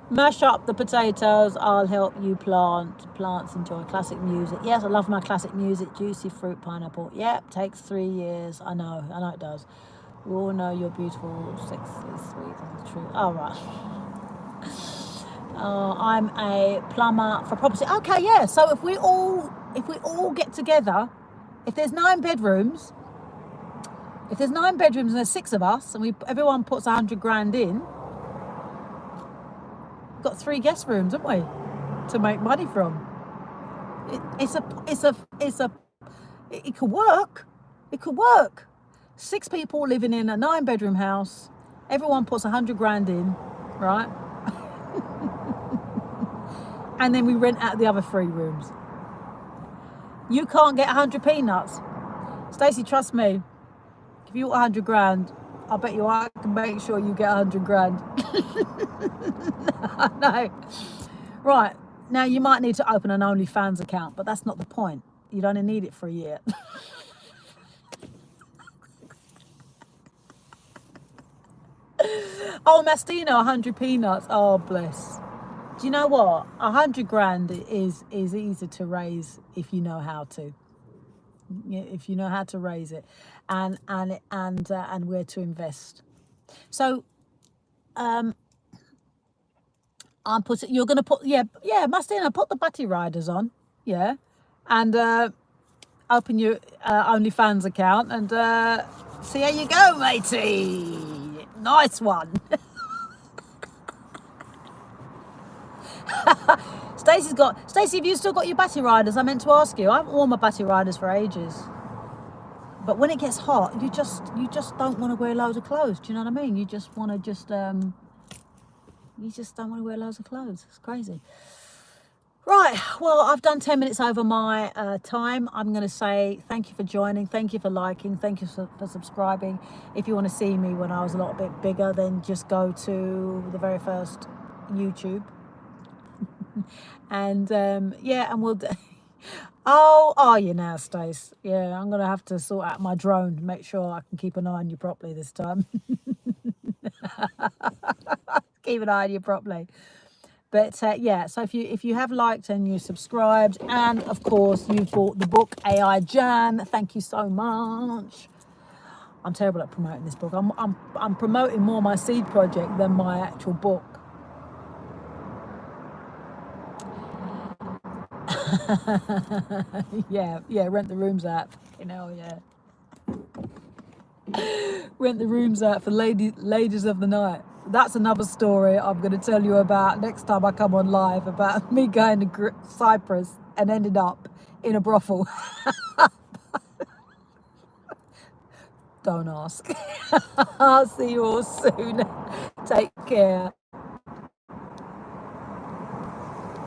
Mash up the potatoes. I'll help you plant. Plants enjoy classic music. Yes, I love my classic music. Juicy fruit, pineapple. Yep, takes 3 years. I know it does. We all know you're beautiful, sexy, sweet, and true. Oh, right. I'm a plumber for property. Okay, yeah. So if we all get together, if there's 9 bedrooms, and there's 6 of us, and everyone puts 100 grand in, we've got 3 guest rooms, haven't we, to make money from? It could work. It could work. 6 people living in a 9 bedroom house. Everyone puts 100 grand in, right? And then we rent out the other 3 rooms. You can't get 100 peanuts. Stacey, trust me. If you want 100 grand, I bet you I can make sure you get 100 grand. No. Right. Now, you might need to open an OnlyFans account, but that's not the point. You'd only need it for a year. Oh, Mastino, 100 peanuts. Oh, bless. Do you know what? 100 grand is easy to raise if you know how to. If you know how to raise it, and where to invest. So, you're gonna put Mastino, put the Batty Riders on, yeah, and open your OnlyFans account and see how you go, matey. Nice one. Stacey, have you still got your Batty Riders? I meant to ask you. I haven't worn my Batty Riders for ages. But when it gets hot, you just don't want to wear loads of clothes. Do you know what I mean? You just want to you just don't want to wear loads of clothes. It's crazy. Right, well, I've done 10 minutes over my time. I'm going to say thank you for joining, thank you for liking, thank you for subscribing. If you want to see me when I was a little bit bigger, then just go to the very first YouTube. And and we'll are you now, Stace? Yeah, I'm going to have to sort out my drone, make sure I can keep an eye on you properly this time. Keep an eye on you properly. But so if you have liked and you subscribed, and of course you've bought the book AI Jam, thank you so much. I'm terrible at promoting this book. I'm promoting more my seed project than my actual book. yeah, rent the rooms out. You know, yeah. Rent the rooms out for ladies of the night. That's another story I'm going to tell you about next time I come on live, about me going to Cyprus and ended up in a brothel. Don't ask. I'll see you all soon. Take care.